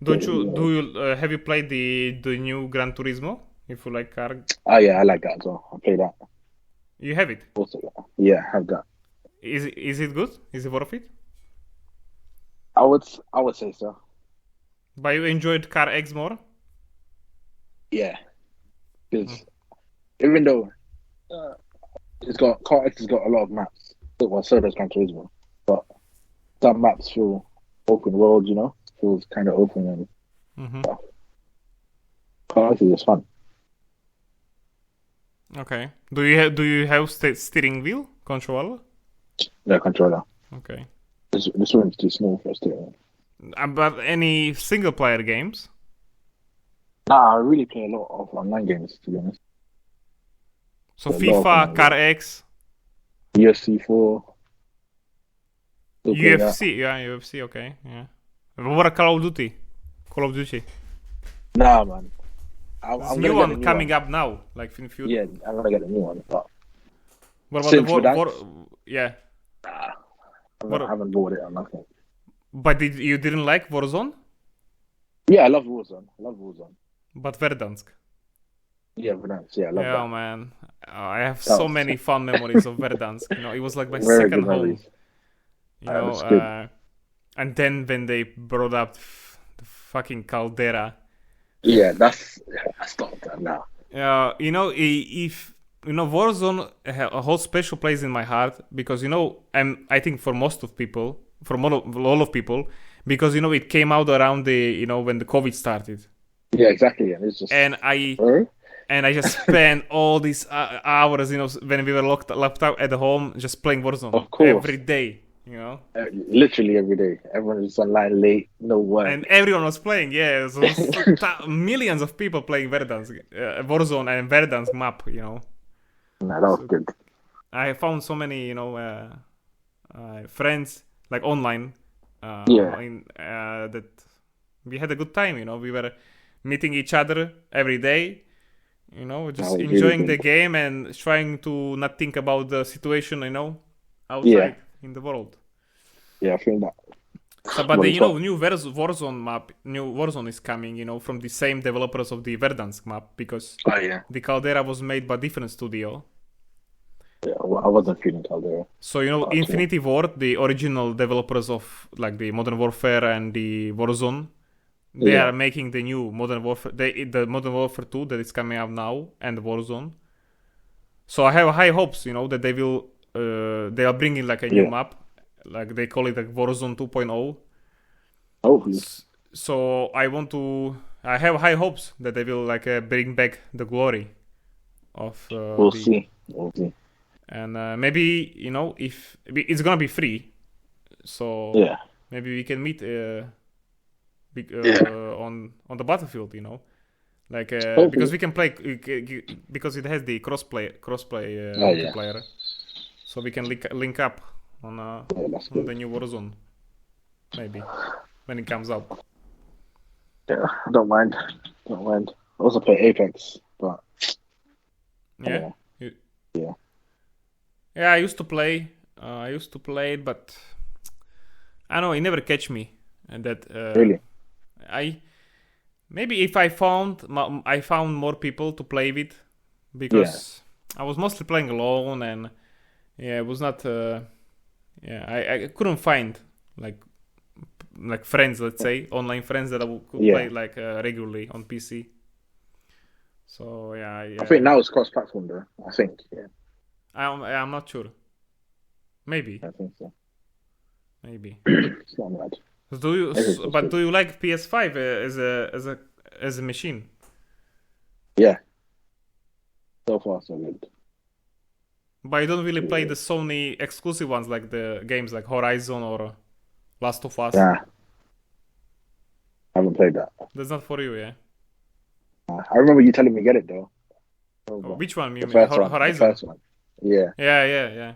Don't you do you have you played the new Gran Turismo? If you like car, Oh yeah, I like that as well. I play that. you have it. Also, yeah, I have that. Is it good? Is it worth it? I would say so. But you enjoyed Car X more? Yeah, because Mm. even though uh, Car X has got a lot of maps, well, so does Gran Turismo, but some maps feel open world. Feels kind of open and Mm-hmm. stuff. Car X is just fun. Okay. Do you have steering wheel controller? No controller. Okay. This one's too small for us to. But any single player games? Nah, I really play a lot of online games, to be honest. So A lot of FIFA, online Car games. X, UFC 4, still play that. UFC. Yeah, UFC. Okay. Yeah. What about Call of Duty? Call of Duty. Nah, man. I'm There's a gonna new get the one new coming one. up now, like in few. Yeah, I'm gonna get the new one. But What about the since Verdansk, Yeah. nah, I What? haven't bought it or nothing. But you didn't like Warzone? Yeah, I love Warzone. But Verdansk. Yeah, Verdansk. Yeah, I love Yeah, that. man. I have That so was many fun memories of Verdansk. It was like my very second good home. memories. That's good. And then when they brought up the fucking caldera, Yeah, that's not that now. if Warzone a whole special place in my heart because I think for most of people, for all of people, because it came out around the when the COVID started, Yeah, exactly. And it's just. and I Huh? and I just spent all these hours, when we were locked out at home, just playing Warzone Of course. every day, Literally every day. Everyone is online late, no work. And everyone was playing, yeah. So millions of people playing Verdansk, Warzone and Verdansk map, Nah, that was good. I found so many, friends like online, Yeah. that we had a good time. We were meeting each other every day. That Just was enjoying really the good. game and trying to not think about the situation, outside Yeah. in the world. Yeah, I feel that. So, but What the is what? new Warzone map, new Warzone is coming, from the same developers of the Verdansk map because Oh yeah. the Caldera was made by different studio. Yeah, well, I wasn't feeling Caldera. So at all. Infinity Ward, the original developers of like the Modern Warfare and the Warzone, they Yeah. are making the new Modern Warfare, the Modern Warfare 2 that is coming out now, and Warzone. So I have high hopes, that they are bringing like a new Yeah. map, like they call it like Warzone 2.0. Hopefully. So I have high hopes that they will like bring back the glory of We'll see. We'll see. and maybe if it's gonna be free, so Yeah. maybe we can meet Yeah. on the battlefield, like Hopefully. because we can play because it has the crossplay Oh, yeah. multiplayer, so we can link up on Yeah, that's on good. the new Warzone maybe when it comes out. Yeah, I don't mind. Don't mind. I also play Apex, but Yeah. Yeah. Yeah, I used to play. But I don't know. It never catch me, and that really. maybe if I found more people to play with, because I was mostly playing alone, and it was not. I couldn't find like friends, let's say online friends that could Yeah. play like regularly on PC. So I think now it's cross-platform, though. I think. Yeah. I'm not sure. Maybe. I think so. Maybe. It's not bad. Do you like PS5 as a machine? Yeah. So far, so good. But you don't really play the Sony exclusive ones like the games like Horizon or Last of Us. Nah. I haven't played that. That's not for you, yeah. I remember you telling me get it though. Which one? You The mean first one. Horizon? The first one. Yeah. Yeah.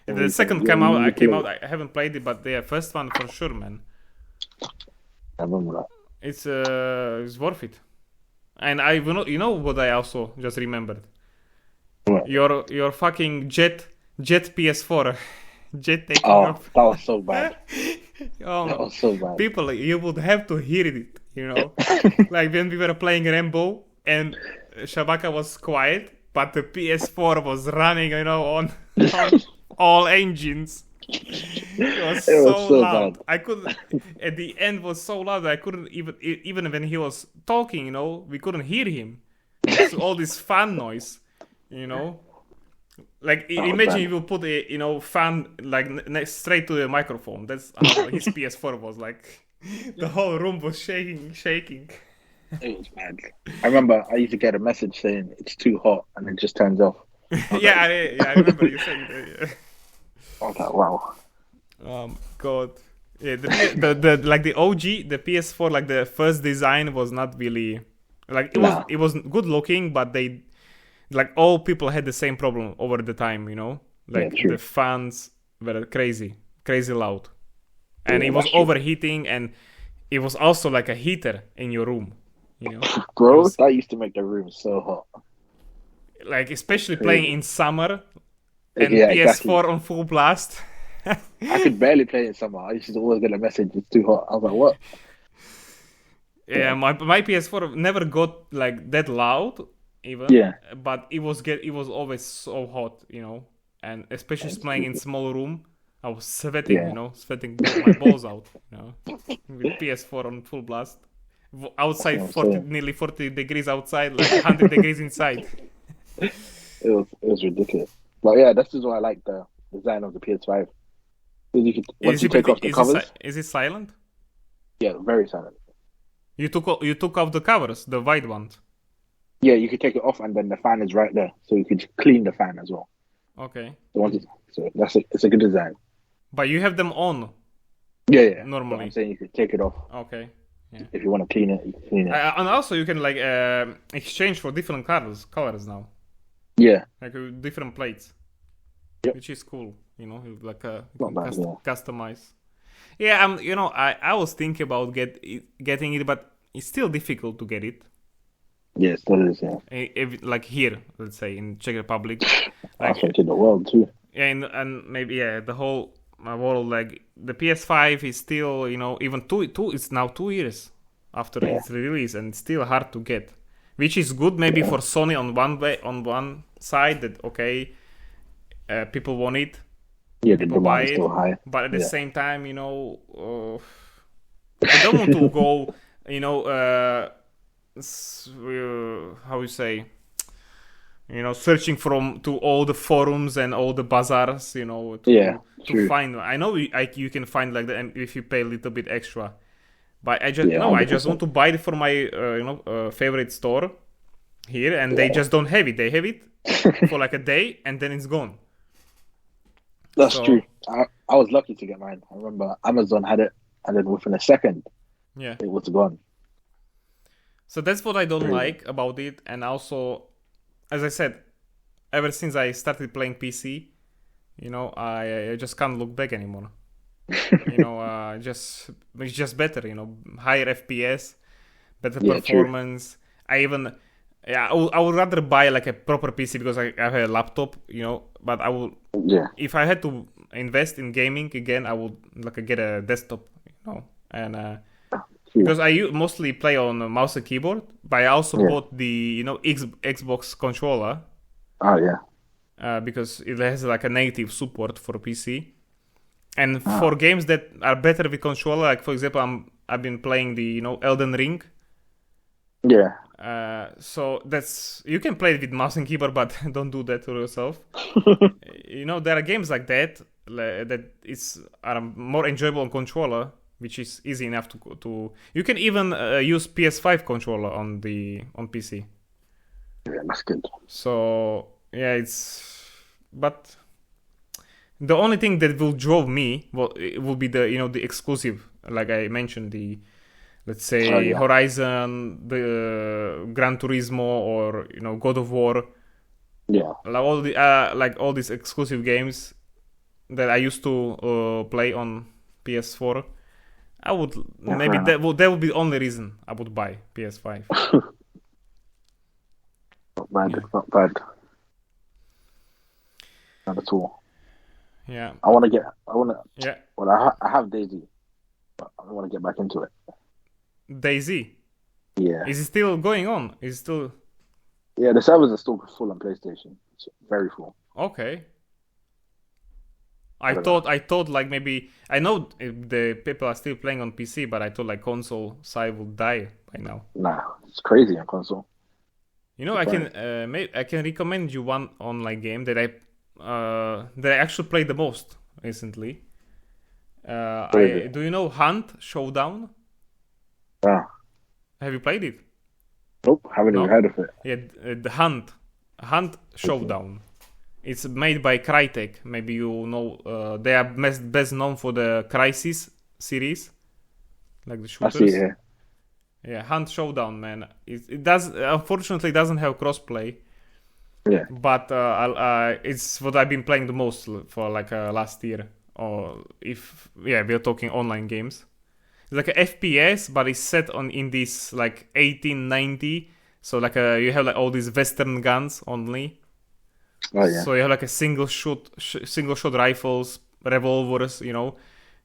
The second came out. I haven't played it, but the first one for sure, man. I remember that. It's worth it. And you know what I also just remembered? What? Your fucking jet PS4, jet taking Oh, up. that was so bad. Oh, That was so bad. people, you would have to hear it, you know, like when we were playing Rainbow and Shabaka was quiet, but the PS4 was running, you know, on all engines. It was so loud. Bad. I couldn't. At the end, was so loud that I couldn't even when he was talking. You know, we couldn't hear him. So all this fan noise. You know, like imagine if you put a fan like next straight to the microphone. That's how his PS4 was like. The whole room was shaking. It was bad. I remember I used to get a message saying it's too hot, and it just turns off. I remember you saying that. I was like, wow. God. Yeah, the like the OG, the PS4, like the first design was not really like it was good looking, but they like all people had the same problem over the time, you know? Like the fans were crazy loud. And it was overheating, and it was also like a heater in your room, you know? Bro, that used to make the room so hot. Like especially playing in summer and PS4 on full blast. I could barely play in summer. I used to always get a message, it's too hot. I was like, what? Yeah, my PS4 never got like that loud even. Yeah. But it was always so hot, you know. And especially playing in small room, I was sweating, you know, sweating my balls out, you know, with PS4 on full blast. Outside, nearly 40 degrees outside, like 100 degrees inside. It was ridiculous. But yeah, this is why I like the design of the PS5. Once you take off the covers, is it silent? Yeah, very silent. You took off the covers, the white ones. Yeah, you could take it off, and then the fan is right there, so you could clean the fan as well. Okay. So it's a good design. But you have them on. Yeah. Normally, I'm saying you could take it off. Okay. Yeah. If you want to clean it, you can clean it. And also you can like exchange for different colors now. Yeah. Like different plates. Yep. Which is cool, you know, like customize. Yeah, you know, I was thinking about getting it, but it's still difficult to get it. Yes, that is. Yeah. Like here, let's say in Czech Republic. I think in the world too. And maybe the whole world, like the PS5 is still, you know, even it's now 2 years after its release, and it's still hard to get, which is good maybe for Sony on one side that people want it. Yeah, the demand is still high. But at the same time, you know, I don't want to go, you know, how you say, you know, searching to all the forums and all the bazaars, you know, to find. I know you can find like that if you pay a little bit extra, but I just want to buy it for my favorite store here, and they just don't have it. They have it for like a day, and then it's gone. That's true. I was lucky to get mine. I remember Amazon had it, and then within a second, it was gone. So that's what I don't like about it. And also, as I said, ever since I started playing PC, you know, I just can't look back anymore. You know, it's just better, you know, higher FPS, better performance. True. I would rather buy like a proper PC because I have a laptop, you know, but I will, if I had to invest in gaming again, I would like get a desktop, you know, and because I mostly play on a mouse and keyboard, but I also bought the, you know, Xbox controller. Oh yeah. Because it has like a native support for PC, and for games that are better with controller, like for example, I've been playing the, you know, Elden Ring. Yeah. So you can play it with mouse and keyboard, but don't do that to yourself. You know, there are games like that are more enjoyable on controller, which is easy enough to. You can even use PS5 controller on PC. Yeah, that's good. So yeah, but the only thing that will draw me, it will be the, you know, the exclusive, like I mentioned, the, let's say, Horizon, the Gran Turismo, or, you know, God of War. Yeah. Like all these exclusive games that I used to play on PS4. I would maybe that would be the only reason I would buy PS5. Not bad. Yeah. Not bad. Not at all. Yeah. I want to get. I want to. Yeah. Well, I have Daisy, but I want to get back into it. DayZ. Yeah. Is it still going on? Is it still Yeah, the servers are still full on PlayStation. It's very full. okay? I don't know. I thought like maybe I know the people are still playing on PC, but I thought like console side would die by now. Nah, it's crazy on console. You know, I can recommend you one online game that I actually played the most recently. Do you know Hunt Showdown? Ah, Have you played it? nope, haven't even heard of it. Yeah, the Hunt Showdown. It's made by Crytek. Maybe you know. They are best known for the Crysis series, like the I shooters. see it here. Yeah, Hunt Showdown, man. It does unfortunately doesn't have crossplay, Yeah, but it's what I've been playing the most for like last year. Or if we're talking online games. It's like a FPS, but it's set in this like 1890. So like you have like all these Western guns only. oh yeah. So you have like a single shot rifles, revolvers. You know,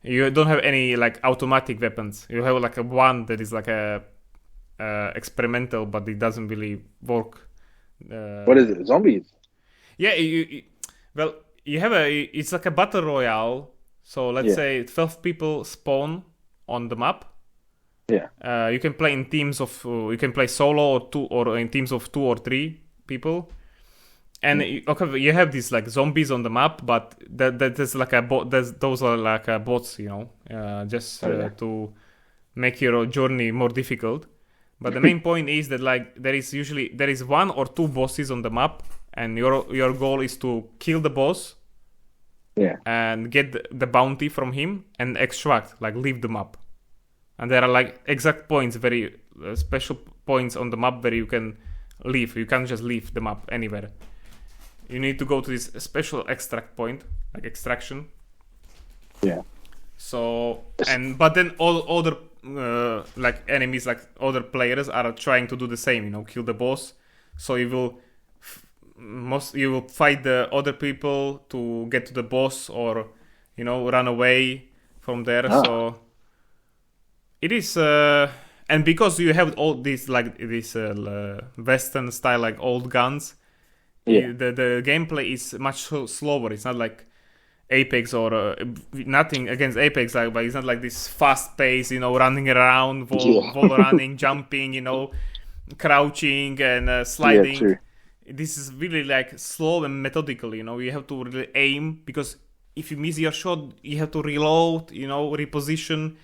you don't have any like automatic weapons. You have like a one that is like a experimental, but it doesn't really work. What is it? Zombies? Yeah, well, you have it's like a battle royale. So let's say 12 people spawn on the map. Yeah. You can play in teams of you can play solo or two, or in teams of 2 or 3 people. And you have these like zombies on the map, but that's like a bot. Those are like bots, you know, just to make your journey more difficult. But the main point is that like there is 1 or 2 bosses on the map, and your goal is to kill the boss. Yeah. And get the bounty from him and extract, like leave the map. And there are like exact points, very special points on the map where you can leave. You can't just leave the map anywhere. You need to go to this special extract point, like extraction. Yeah. So but then all other like enemies, like other players are trying to do the same. You know, kill the boss. So you will fight the other people to get to the boss, or you know, run away from there. So it is and because you have all these like this Western style like old guns, the gameplay is much slower. It's not like Apex or nothing against Apex, like, but it's not like this fast pace, you know, running around, wall running, jumping, you know, crouching and sliding. Yeah, true. This is really like slow and methodical, you know. You have to really aim, because if you miss your shot, you have to reload, you know, reposition.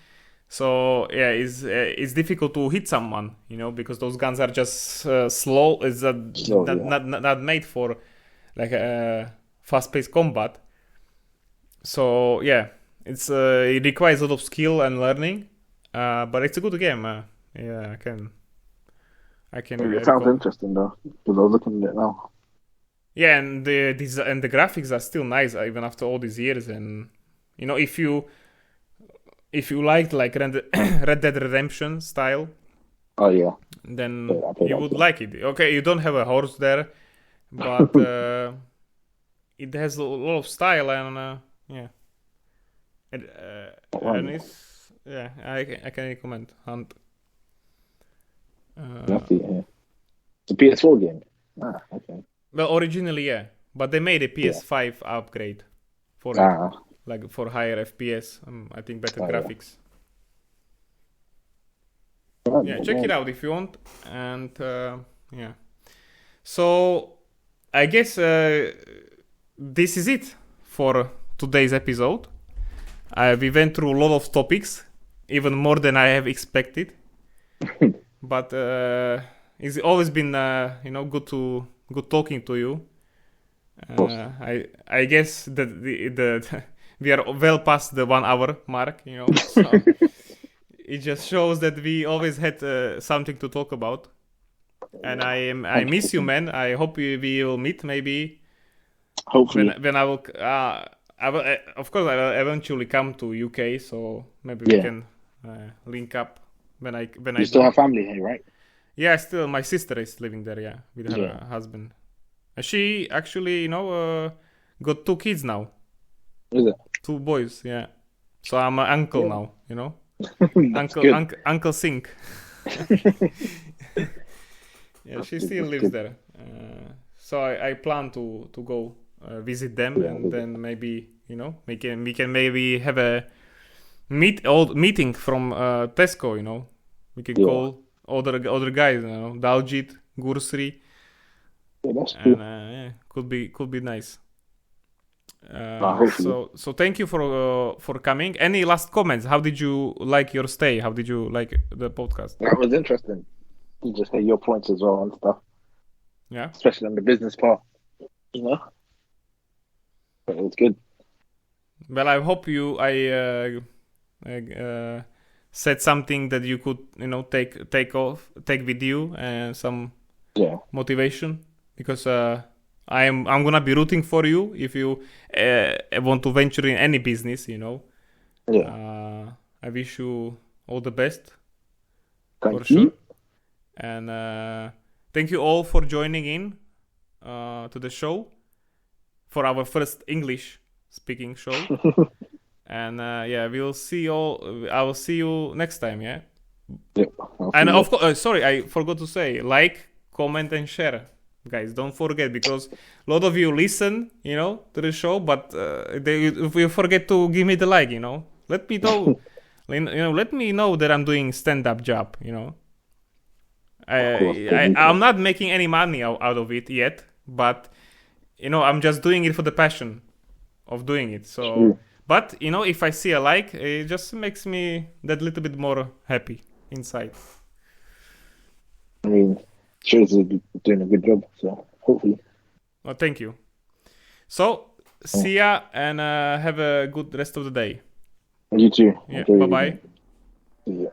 So yeah, it's difficult to hit someone, you know, because those guns are just slow. It's not made for like a fast-paced combat. So yeah, it requires a lot of skill and learning, but it's a good game. Yeah, I can. It sounds interesting though, because I was looking at it now. Yeah, and the graphics are still nice even after all these years. And you know, if you liked like Red Dead Redemption style, oh yeah, then you would like it. Okay, you don't have a horse there, but it has a lot of style, and yeah, and it's I can recommend Hunt. It's a PS4 game. Ah, okay. Well, originally, yeah, but they made a PS5 upgrade for it, like for higher FPS. I think better graphics. Yeah, check it out if you want. And yeah, so I guess this is it for today's episode. We went through a lot of topics, even more than I have expected. But it's always been good talking to you. I guess that we are well past the 1 hour mark, you know. So it just shows that we always had something to talk about. And I miss you, man. I hope we will meet maybe. Hopefully. When I will, of course, I will eventually come to UK. So maybe we can link up when I. You still have family here, right? Yeah, still my sister is living there. Yeah, with her husband. She actually, got 2 kids now. Is it? 2 boys. Yeah. So I'm an uncle now. Uncle Sink. Yeah, she still lives there. So I plan to go visit them, and then maybe we can maybe have a meeting from Tesco. We can call other guys, Daljit, Gursri. Yeah, that's cool. And could be nice. Hopefully. So thank you for coming. Any last comments? How did you like your stay? How did you like the podcast? That was interesting. You just hear your points as well and stuff. Yeah, especially on the business part. But it was good. Well, I hope I said something that you could take with you, and some motivation, because I'm gonna be rooting for you if you want to venture in any business. I wish you all the best. Thank you. Sure. And thank you all for joining in to the show, for our first English speaking show. And we'll see you all. I will see you next time. Yeah. And of course, sorry, I forgot to say, like, comment, and share, guys. Don't forget, because a lot of you listen, to the show, but if you forget to give me the like, let me know. Let me know that I'm doing stand-up job. I'm not making any money out of it yet, but I'm just doing it for the passion of doing it. So, but if I see a like, it just makes me that little bit more happy inside. I mean, shows you're doing a good job, so hopefully. Well, thank you. So, see ya, and have a good rest of the day. You too. Yeah, bye-bye. See ya.